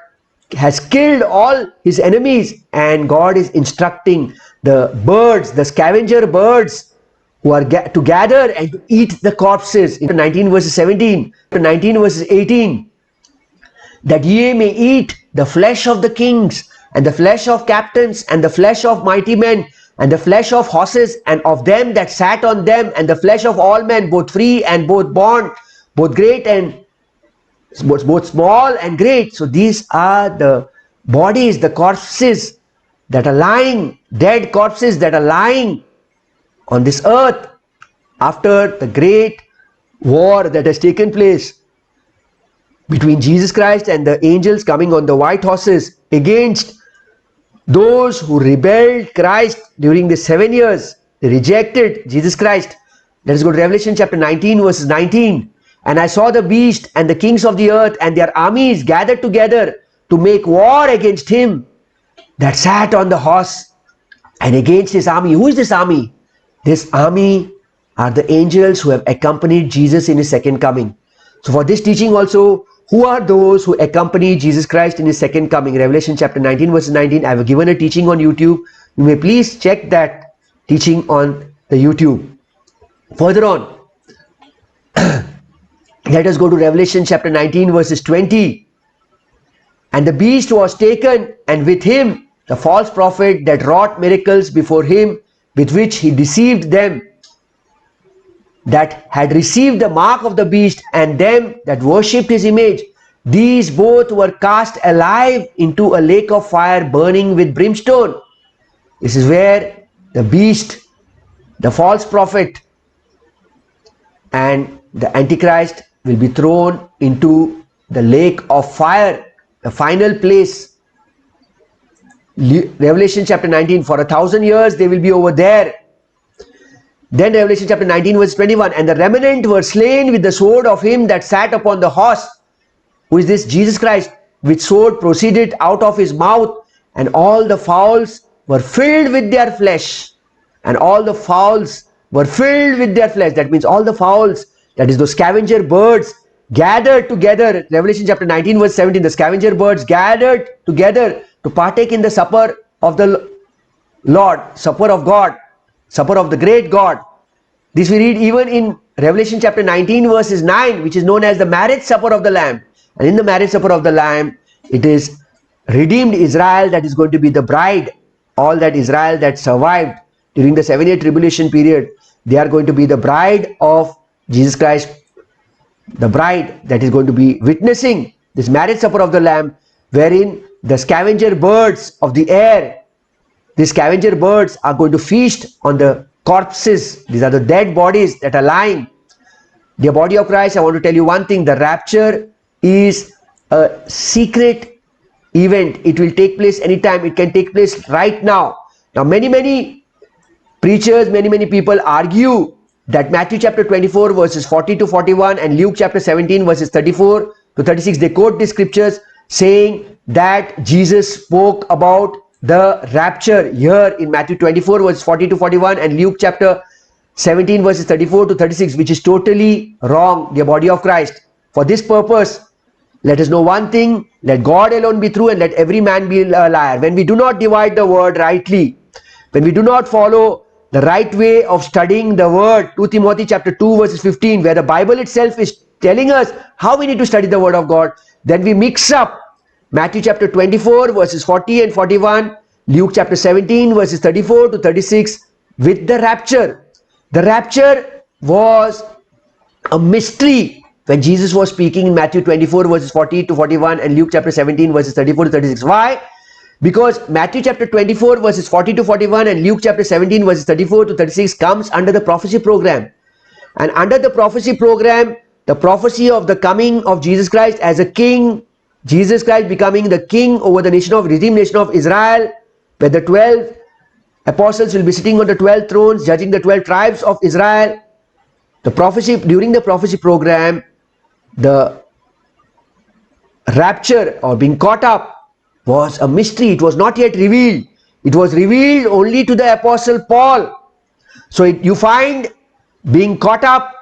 has killed all his enemies, and God is instructing the birds, the scavenger birds, who are to gather and to eat the corpses. In 19 verses 17 to 19 verses 18, that ye may eat the flesh of the kings, and the flesh of captains, and the flesh of mighty men, and the flesh of horses, and of them that sat on them, and the flesh of all men, both free and both bond, both great and both small and great. So these are the bodies, the corpses that are lying, dead corpses that are lying on this earth after the great war that has taken place between Jesus Christ and the angels coming on the white horses against those who rebelled Christ during the 7 years. They rejected Jesus Christ. Let us go to Revelation chapter 19 verses 19. And I saw the beast and the kings of the earth and their armies gathered together to make war against him that sat on the horse and against his army. Who is this army? This army are the angels who have accompanied Jesus in his second coming. So for this teaching also, who are those who accompany Jesus Christ in his second coming? Revelation chapter 19 verse 19. I have given a teaching on YouTube. You may please check that teaching on the YouTube. Further on, let us go to Revelation chapter 19 verses 20. And the beast was taken, and with him the false prophet that wrought miracles before him, with which he deceived them that had received the mark of the beast and them that worshipped his image. These both were cast alive into a lake of fire burning with brimstone. This is where the beast, the false prophet, and the Antichrist will be thrown into the lake of fire, the final place. Revelation chapter 19, for 1,000 years they will be over there. Then Revelation chapter 19 verse 21, and the remnant were slain with the sword of him that sat upon the horse. Who is this? Jesus Christ. Which sword proceeded out of his mouth, and all the fowls were filled with their flesh. And all the fowls were filled with their flesh. That means all the fowls, that is those scavenger birds, gathered together. Revelation chapter 19 verse 17, the scavenger birds gathered together to partake in the supper of the Lord, supper of God, supper of the great God. This we read even in Revelation chapter 19 verses 9, which is known as the marriage supper of the Lamb. And in the marriage supper of the Lamb, it is redeemed Israel that is going to be the bride. All that Israel that survived during the 7-year tribulation period, they are going to be the bride of Jesus Christ, the bride that is going to be witnessing this marriage supper of the Lamb, wherein the scavenger birds of the air, these scavenger birds are going to feast on the corpses. These are the dead bodies that are lying. The body of Christ, I want to tell you one thing, the rapture is a secret event. It will take place anytime. It can take place right now. Now many preachers, many people argue that Matthew chapter 24 verses 40 to 41 and Luke chapter 17 verses 34 to 36, they quote these scriptures saying that Jesus spoke about the rapture here in Matthew 24 verses 40 to 41 and Luke chapter 17 verses 34 to 36, which is totally wrong, dear body of Christ. For this purpose, let us know one thing, let God alone be true and let every man be a liar. When we do not divide the word rightly, when we do not follow the right way of studying the word, 2 Timothy chapter 2 verses 15, where the Bible itself is telling us how we need to study the word of God, then we mix up Matthew chapter 24 verses 40 and 41, Luke chapter 17 verses 34 to 36 with the rapture. The rapture was a mystery when Jesus was speaking in Matthew 24 verses 40 to 41 and Luke chapter 17 verses 34 to 36. Why? Because Matthew chapter 24 verses 40 to 41 and Luke chapter 17 verses 34 to 36 comes under the prophecy program. And under the prophecy program, the prophecy of the coming of Jesus Christ as a king, Jesus Christ becoming the king over the nation of redeemed nation of Israel, where the 12 apostles will be sitting on the 12 thrones, judging the 12 tribes of Israel. The prophecy, during the prophecy program, the rapture or being caught up was a mystery. It was not yet revealed. It was revealed only to the apostle Paul. So you find being caught up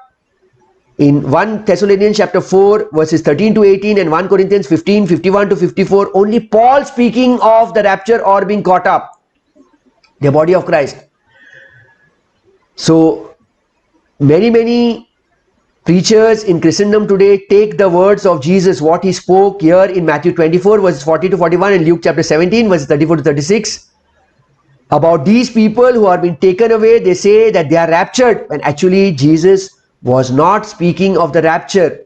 in 1 Thessalonians chapter 4 verses 13 to 18 and 1 Corinthians 15, 51 to 54. Only Paul speaking of the rapture or being caught up, the body of Christ. So many preachers in Christendom today take the words of Jesus, what he spoke here in Matthew 24 verses 40 to 41 and Luke chapter 17 verses 34 to 36. About these people who are being taken away, they say that they are raptured, when actually Jesus was not speaking of the rapture.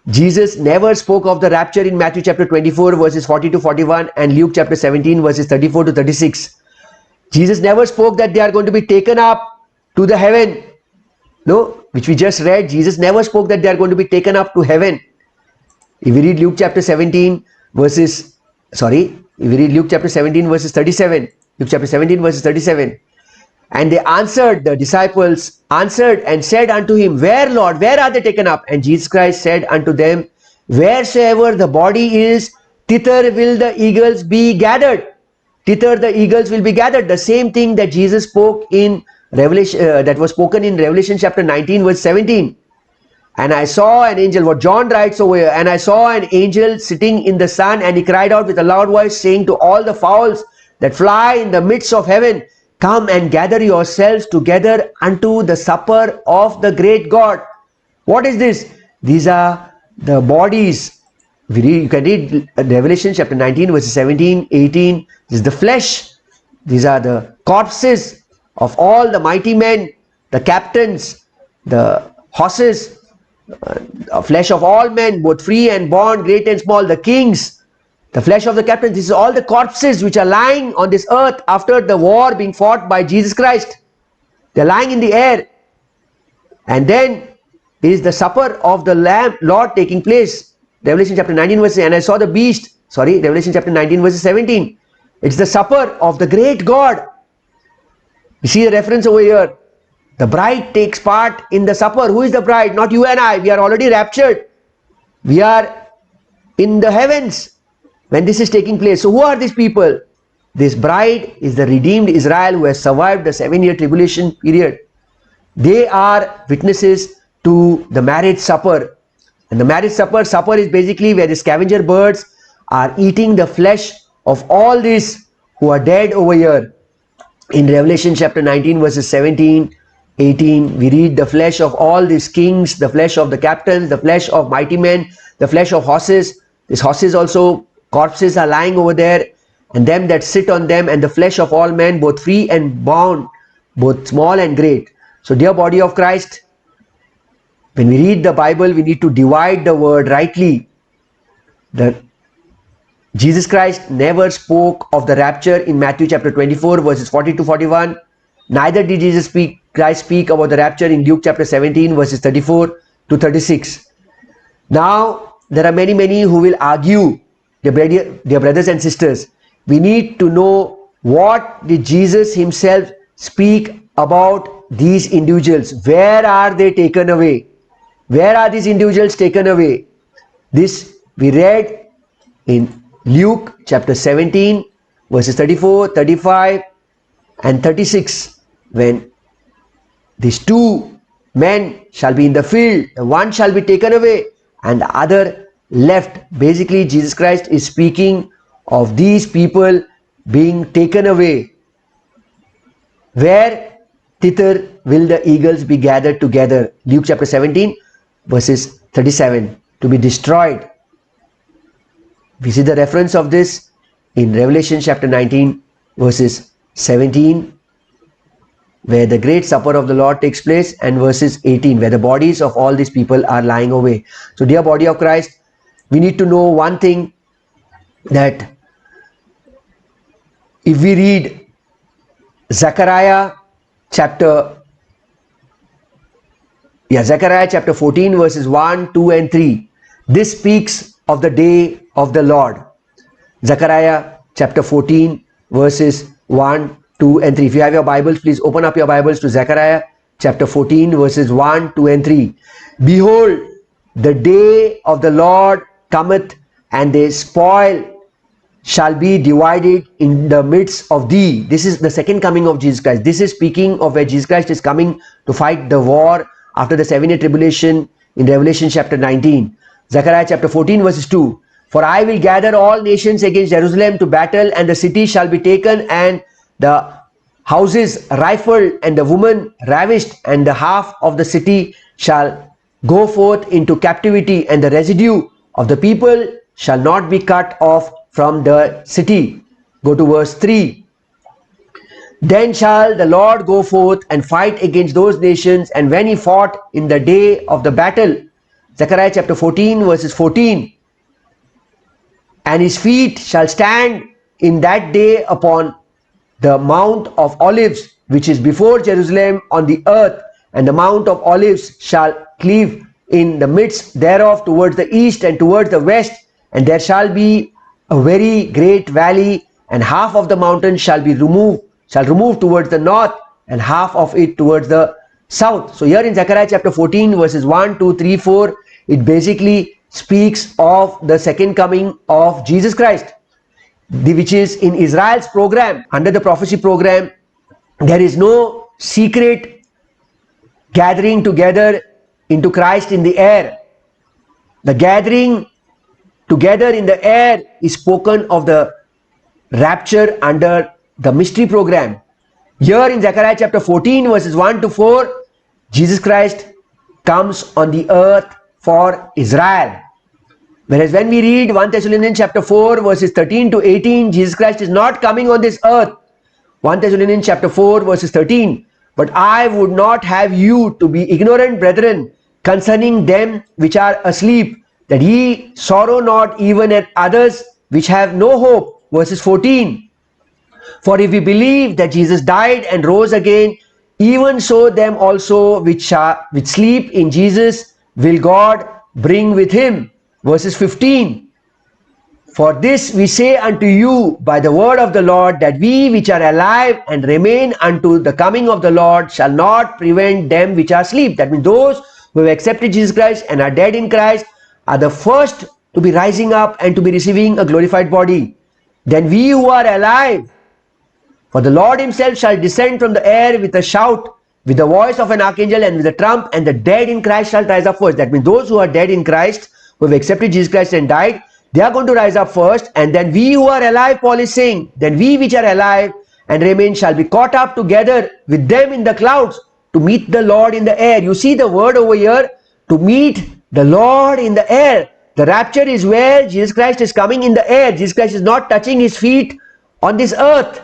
Jesus never spoke of the rapture in Matthew chapter 24 verses 40 to 41 and Luke chapter 17 verses 34 to 36. Jesus never spoke that they are going to be taken up to the heaven. No, which we just read, Jesus never spoke that they are going to be taken up to heaven. If we read Luke chapter 17 verses 37, Luke chapter 17 verses 37. And they answered, the disciples answered and said unto him, Where, Lord, where are they taken up? And Jesus Christ said unto them, Wheresoever the body is, thither will the eagles be gathered. Thither the eagles will be gathered. The same thing that Jesus spoke in Revelation, that was spoken in Revelation chapter 19 verse 17. And I saw an angel, what John writes over here, and I saw an angel sitting in the sun, and he cried out with a loud voice, saying to all the fowls that fly in the midst of heaven, Come and gather yourselves together unto the supper of the great God. What is this? These are the bodies. You can read Revelation chapter 19 verses 17, 18. This is the flesh. These are the corpses of all the mighty men, the captains, the horses, flesh of all men, both free and bond, great and small, the kings, the flesh of the captains. This is all the corpses which are lying on this earth after the war being fought by Jesus Christ. They are lying in the air. And then it is the supper of the Lamb, Lord, taking place. Revelation chapter 19 verse, and I saw the beast. Revelation chapter 19 verse 17. It's the supper of the great God. You see the reference over here. The bride takes part in the supper. Who is the bride? Not you and I. We are already raptured. We are in the heavens when this is taking place. So who are these people? This bride is the redeemed Israel who has survived the 7-year tribulation period. They are witnesses to the marriage supper. And the marriage supper is basically where the scavenger birds are eating the flesh of all these who are dead over here. In Revelation chapter 19 verses 17, 18, we read the flesh of all these kings, the flesh of the captains, the flesh of mighty men, the flesh of horses. These horses also, corpses are lying over there, and them that sit on them, and the flesh of all men, both free and bound, both small and great. So dear body of Christ, when we read the Bible, we need to divide the word rightly. Jesus Christ never spoke of the rapture in Matthew chapter 24 verses 40 to 41. Neither did Jesus Christ speak about the rapture in Luke chapter 17 verses 34 to 36. Now, there are many who will argue, dear brothers and sisters. We need to know, what did Jesus himself speak about these individuals? Where are they taken away? Where are these individuals taken away? This we read in Luke chapter 17 verses 34, 35 and 36, when these two men shall be in the field, the one shall be taken away and the other left. Basically, Jesus Christ is speaking of these people being taken away. Where? Thither will the eagles be gathered together. Luke chapter 17 verses 37, to be destroyed. We see the reference of this in Revelation chapter 19 verses 17, where the great supper of the Lord takes place, and verses 18, where the bodies of all these people are lying away. So dear body of Christ, we need to know one thing, that if we read Zechariah chapter 14 verses 1, 2 and 3, this speaks of the day of the Lord. Zechariah chapter 14 verses 1, 2 and 3. If you have your Bibles, please open up your Bibles to Zechariah chapter 14 verses 1, 2 and 3. Behold, the day of the Lord cometh, and the spoil shall be divided in the midst of thee. This is the second coming of Jesus Christ. This is speaking of where Jesus Christ is coming to fight the war after the 7-year tribulation in Revelation chapter 19. Zechariah chapter 14 verses 2. For I will gather all nations against Jerusalem to battle, and the city shall be taken, and the houses rifled, and the woman ravished, and the half of the city shall go forth into captivity, and the residue of the people shall not be cut off from the city. Go to verse 3. Then shall the Lord go forth and fight against those nations, and when he fought in the day of the battle, Zechariah chapter 14 verses 14, and his feet shall stand in that day upon the Mount of Olives, which is before Jerusalem on the earth, and the Mount of Olives shall cleave in the midst thereof towards the east and towards the west, and there shall be a very great valley, and half of the mountain shall remove towards the north, and half of it towards the south. So here in Zechariah chapter 14 verses 1, 2, 3, 4, it basically speaks of the second coming of Jesus Christ, which is in Israel's program. Under the prophecy program, there is no secret gathering together into Christ in the air. The gathering together in the air is spoken of the rapture under the mystery program. Here in Zechariah chapter 14 verses 1 to 4, Jesus Christ comes on the earth for Israel. Whereas when we read 1 Thessalonians chapter 4 verses 13 to 18, Jesus Christ is not coming on this earth. 1 Thessalonians chapter 4 verses 13, but I would not have you to be ignorant, brethren, concerning them which are asleep, that ye sorrow not even at others which have no hope. Verses 14, for if we believe that Jesus died and rose again, even so them also which sleep in Jesus will God bring with him. Verses 15, for this we say unto you by the word of the Lord, that we which are alive and remain unto the coming of the Lord shall not prevent them which are asleep. That means those who have accepted Jesus Christ and are dead in Christ are the first to be rising up and to be receiving a glorified body. Then we who are alive, for the Lord himself shall descend from the air with a shout, with the voice of an archangel, and with a trump, and the dead in Christ shall rise up first. That means those who are dead in Christ, who have accepted Jesus Christ and died, they are going to rise up first, and then we who are alive, Paul is saying, then we which are alive and remain shall be caught up together with them in the clouds to meet the Lord in the air. You see the word over here, to meet the Lord in the air. The rapture is where Jesus Christ is coming in the air. Jesus Christ is not touching his feet on this earth.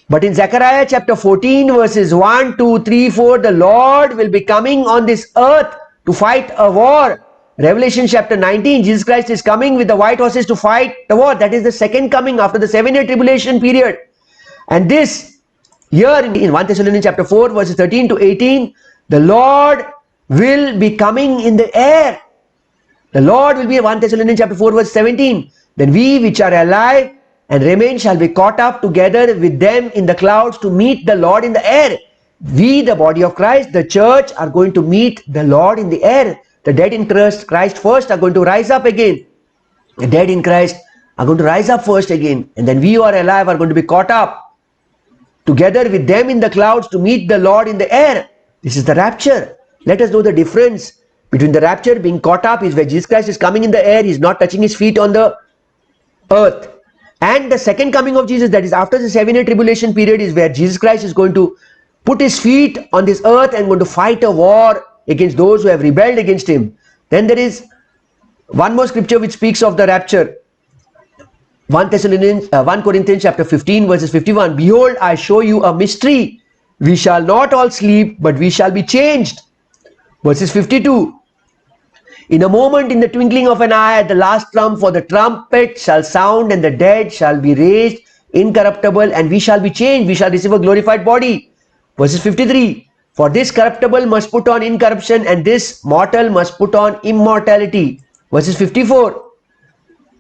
But in Zechariah chapter 14 verses 1, 2, 3, 4, the Lord will be coming on this earth to fight a war. Revelation chapter 19, Jesus Christ is coming with the white horses to fight the war. That is the second coming after the 7-year tribulation period. And this here in 1 Thessalonians chapter 4 verses 13 to 18, the Lord will be coming in the air. The Lord will be in 1 Thessalonians chapter 4 verse 17. Then we which are alive and remain shall be caught up together with them in the clouds to meet the Lord in the air. We, the body of Christ, the church, are going to meet the Lord in the air. The dead in Christ first are going to rise up again. The dead in Christ are going to rise up first again. And then we who are alive are going to be caught up together with them in the clouds to meet the Lord in the air. This is the rapture. Let us know the difference between the rapture. Being caught up is where Jesus Christ is coming in the air. He is not touching his feet on the earth. And the second coming of Jesus, that is after the 7-year tribulation period, is where Jesus Christ is going to put his feet on this earth and going to fight a war against those who have rebelled against him. Then there is one more scripture which speaks of the rapture. 1 Corinthians chapter 15 verses 51. Behold, I show you a mystery. We shall not all sleep, but we shall be changed. Verses 52. In a moment, in the twinkling of an eye, at the last trump, for the trumpet shall sound, and the dead shall be raised incorruptible, and we shall be changed. We shall receive a glorified body. Verses 53. For this corruptible must put on incorruption, and this mortal must put on immortality. Verses 54.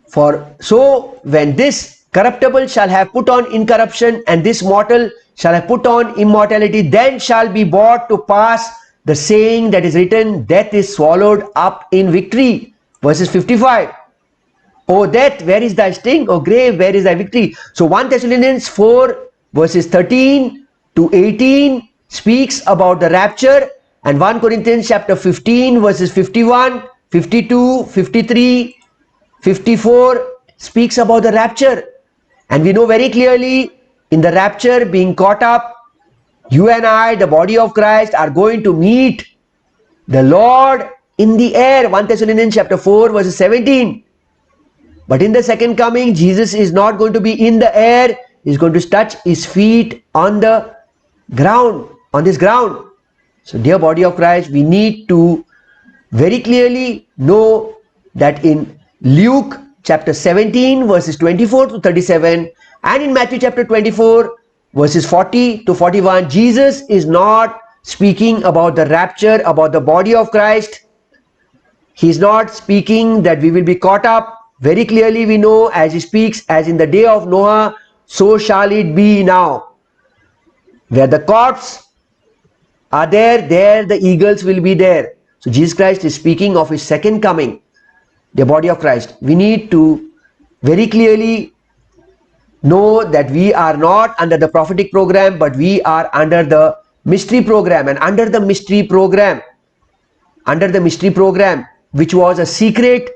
For so when this corruptible shall have put on incorruption, and this mortal shall have put on immortality, then shall be brought to pass the saying that is written, death is swallowed up in victory. Verses 55. O death, where is thy sting? O grave, where is thy victory? So 1 Thessalonians 4 verses 13 to 18 speaks about the rapture, and 1 Corinthians chapter 15 verses 51, 52, 53, 54 speaks about the rapture. And we know very clearly in the rapture, being caught up, you and I, the body of Christ, are going to meet the Lord in the air. 1 Thessalonians chapter 4 verse 17. But in the second coming, Jesus is not going to be in the air. He's going to touch his feet on the ground, on this ground. So dear body of Christ, we need to very clearly know that in Luke chapter 17 verses 24 to 37 and in Matthew chapter 24 verses 40 to 41, Jesus is not speaking about the rapture, about the body of Christ. He is not speaking that we will be caught up. Very clearly we know, as he speaks, as in the day of Noah, so shall it be now. Where the corpse are there, there the eagles will be there. So Jesus Christ is speaking of his second coming, the body of Christ. We need to very clearly know that we are not under the prophetic program, but we are under the mystery program. And under the mystery program, which was a secret,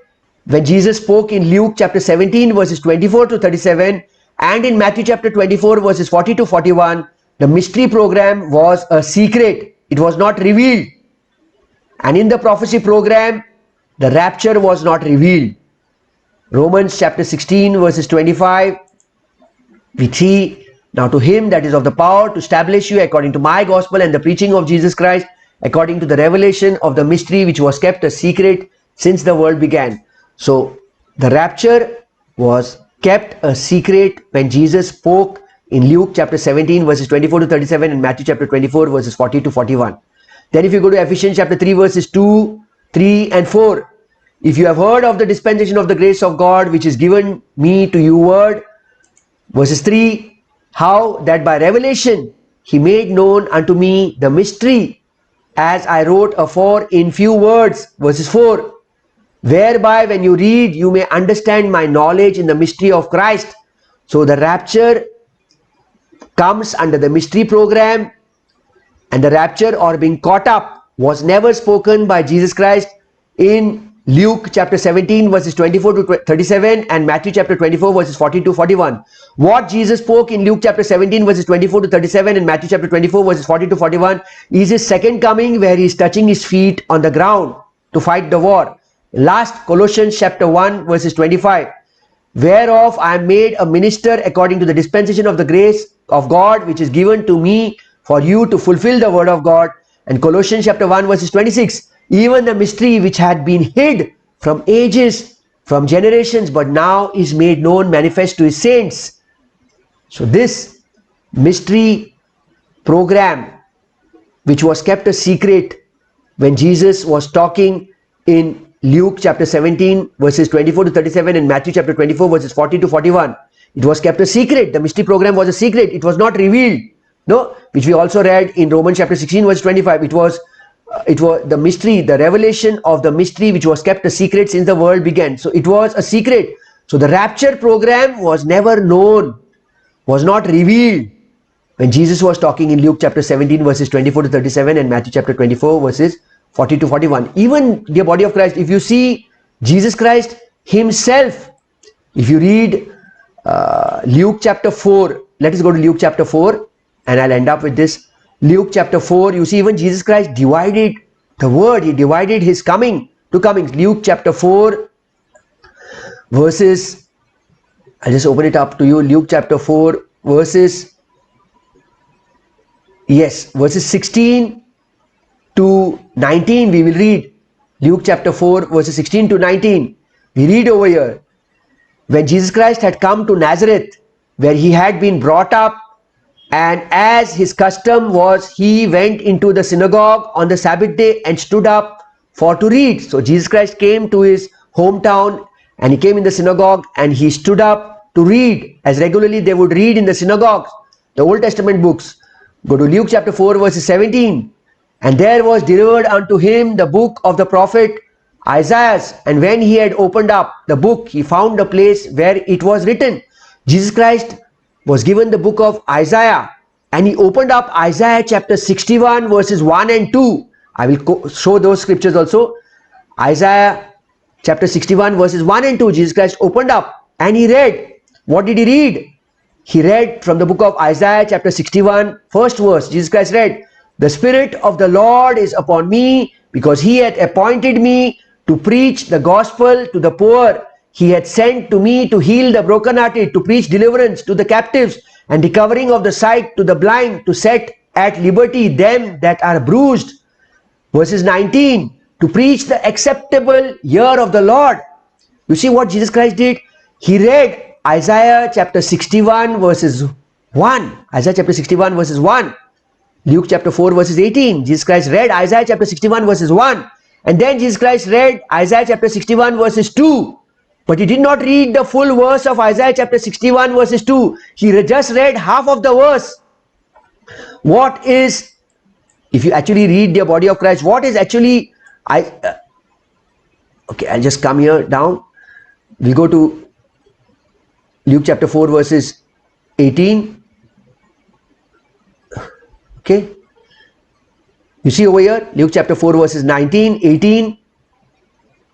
when Jesus spoke in Luke chapter 17 verses 24 to 37 and in Matthew chapter 24 verses 40 to 41, the mystery program was a secret. It was not revealed. And in the prophecy program, the rapture was not revealed. Romans chapter 16 verses 25, we see, now to him that is of the power to establish you according to my gospel and the preaching of Jesus Christ, according to the revelation of the mystery which was kept a secret since the world began. So the rapture was kept a secret when Jesus spoke in Luke chapter 17 verses 24 to 37 and Matthew chapter 24 verses 40 to 41. Then if you go to Ephesians chapter 3 verses 2, 3 and 4, if you have heard of the dispensation of the grace of God which is given me to you word, verses 3, how that by revelation he made known unto me the mystery, as I wrote afore in few words, verses 4, whereby when you read you may understand my knowledge in the mystery of Christ. So the rapture comes under the mystery program, and the rapture or being caught up was never spoken by Jesus Christ in Luke chapter 17 verses 24 to 37 and Matthew chapter 24 verses 40 to 41. What Jesus spoke in Luke chapter 17 verses 24 to 37 and Matthew chapter 24 verses 40 to 41 is his second coming, where he is touching his feet on the ground to fight the war. Last, Colossians chapter 1 verses 25, whereof I am made a minister according to the dispensation of the grace of God which is given to me for you to fulfill the word of God. And Colossians chapter 1 verses 26, even the mystery which had been hid from ages, from generations, but now is made known, manifest to his saints. So this mystery program, which was kept a secret when Jesus was talking in Luke chapter 17 verses 24 to 37 and Matthew chapter 24 verses 40 to 41, it was kept a secret. The mystery program was a secret. It was not revealed. No, which we also read in Romans chapter 16 verse 25. It was the mystery, the revelation of the mystery which was kept a secret since the world began. So it was a secret. So the rapture program was never known, was not revealed when Jesus was talking in Luke chapter 17 verses 24 to 37 and Matthew chapter 24 verses 40 to 41. Even, dear body of Christ, if you see Jesus Christ himself, if you read Luke chapter 4, let us go to Luke chapter 4 and I'll end up with this. Luke chapter 4, you see even Jesus Christ divided the word, he divided his coming to comings. Luke chapter 4 verses, I'll just open it up to you. Luke chapter 4 verses, verses 16 to 19 we will read. Luke chapter 4 verses 16 to 19. We read over here, when Jesus Christ had come to Nazareth, where he had been brought up, and as his custom was, he went into the synagogue on the Sabbath day and stood up for to read. So Jesus Christ came to his hometown and he came in the synagogue and he stood up to read, as regularly they would read in the synagogues, the Old Testament books. Go to Luke chapter 4 verses 17. And there was delivered unto him the book of the prophet Isaiah. And when he had opened up the book, he found a place where it was written. Jesus Christ was given the book of Isaiah, and he opened up Isaiah chapter 61 verses 1 and 2. I will show those scriptures also. Isaiah chapter 61 verses 1 and 2. Jesus Christ opened up and he read. What did he read? He read from the book of Isaiah chapter 61, first verse. Jesus Christ read, the Spirit of the Lord is upon me, because he hath appointed me to preach the gospel to the poor. He hath sent to me to heal the brokenhearted, to preach deliverance to the captives, and recovering of the sight to the blind, to set at liberty them that are bruised. Verses 19, to preach the acceptable year of the Lord. You see what Jesus Christ did? He read Isaiah chapter 61 verses 1. Isaiah chapter 61 verses 1. Luke chapter 4 verses 18. Jesus Christ read Isaiah chapter 61 verses 1. And then Jesus Christ read Isaiah chapter 61 verses 2. But he did not read the full verse of Isaiah chapter 61 verses 2. He just read half of the verse. What is, if you actually read the body of Christ, what is actually, okay, I'll just come here down. We go to Luke chapter 4 verses 18. Okay. You see over here, Luke chapter 4 verses 19, 18.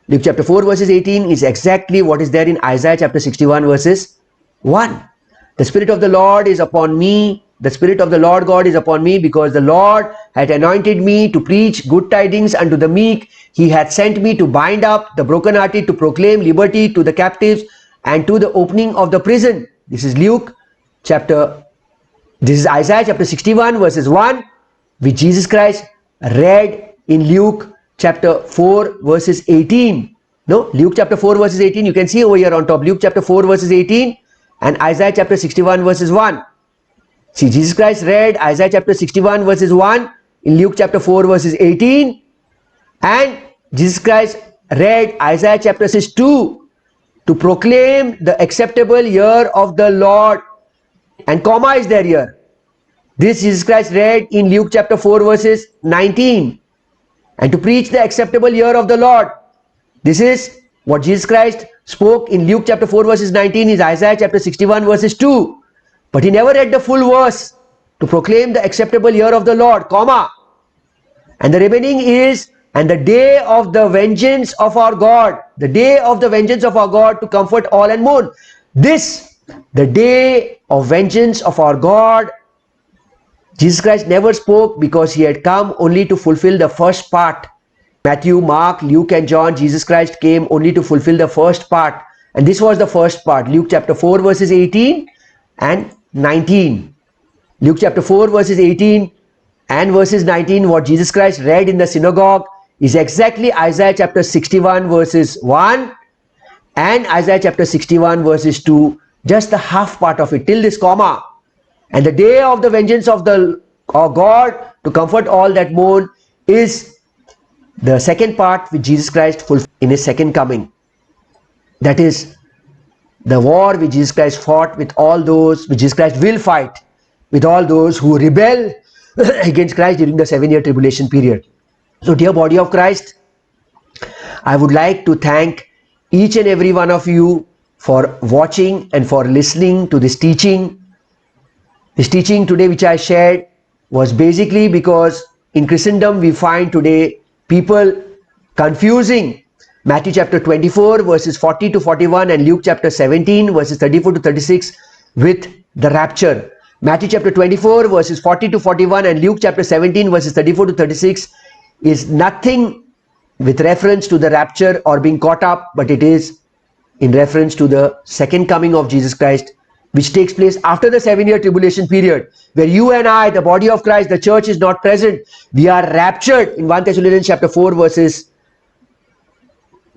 Luke chapter 4 verses 18 is exactly what is there in Isaiah chapter 61 verses 1. The Spirit of the Lord is upon me. The Spirit of the Lord God is upon me, because the Lord hath anointed me to preach good tidings unto the meek. He hath sent me to bind up the brokenhearted, to proclaim liberty to the captives, and to the opening of the prison. This is Isaiah chapter 61 verses 1, which Jesus Christ read in Luke chapter 4 verses 18. No, Luke chapter 4 verses 18, you can see over here on top, Luke chapter 4 verses 18 and Isaiah chapter 61 verses 1. See, Jesus Christ read Isaiah chapter 61 verses 1 in Luke chapter 4 verses 18, and Jesus Christ read Isaiah chapter 2 to proclaim the acceptable year of the Lord, and comma is there here. This Jesus Christ read in Luke chapter 4 verses 19, and to preach the acceptable year of the Lord. This is what Jesus Christ spoke in Luke chapter 4 verses 19 is Isaiah chapter 61 verses 2. But he never read the full verse, to proclaim the acceptable year of the Lord, comma. And the remaining is, and the day of the vengeance of our God, the day of the vengeance of our God, to comfort all and mourn. This, the day of vengeance of our God, Jesus Christ never spoke, because he had come only to fulfill the first part. Matthew, Mark, Luke and John, Jesus Christ came only to fulfill the first part. And this was the first part, Luke chapter 4 verses 18 and 19. Luke chapter 4 verses 18 and verses 19, what Jesus Christ read in the synagogue is exactly Isaiah chapter 61 verses 1 and Isaiah chapter 61 verses 2, just the half part of it till this comma. And the day of the vengeance of our God to comfort all that mourn is the second part which Jesus Christ fulfilled in his second coming. That is the war which Jesus Christ fought with all those, which Jesus Christ will fight with all those who rebel against Christ during the 7-year tribulation period. So dear body of Christ, I would like to thank each and every one of you for watching and for listening to this teaching. This teaching today which I shared was basically because in Christendom we find today people confusing Matthew chapter 24 verses 40 to 41 and Luke chapter 17 verses 34 to 36 with the rapture. Matthew chapter 24 verses 40 to 41 and Luke chapter 17 verses 34 to 36 is nothing with reference to the rapture or being caught up, but it is in reference to the second coming of Jesus Christ, which takes place after the 7-year tribulation period, where you and I, the body of Christ, the church is not present. We are raptured in 1 Thessalonians chapter 4 verses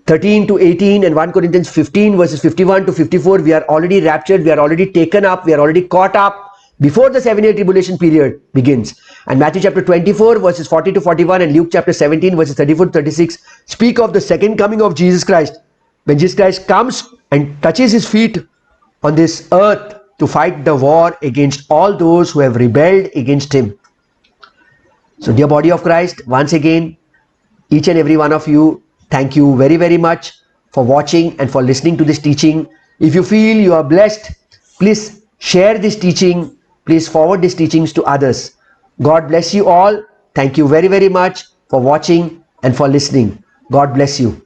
13 to 18 and 1 Corinthians 15 verses 51 to 54. We are already raptured. We are already taken up. We are already caught up before the 7-year tribulation period begins. And Matthew chapter 24 verses 40 to 41 and Luke chapter 17 verses 34 to 36 speak of the second coming of Jesus Christ, when Jesus Christ comes and touches his feet on this earth to fight the war against all those who have rebelled against him. So dear body of Christ, once again, each and every one of you, thank you very, very much for watching and for listening to this teaching. If you feel you are blessed, please share this teaching. Please forward these teachings to others. God bless you all. Thank you very, very much for watching and for listening. God bless you.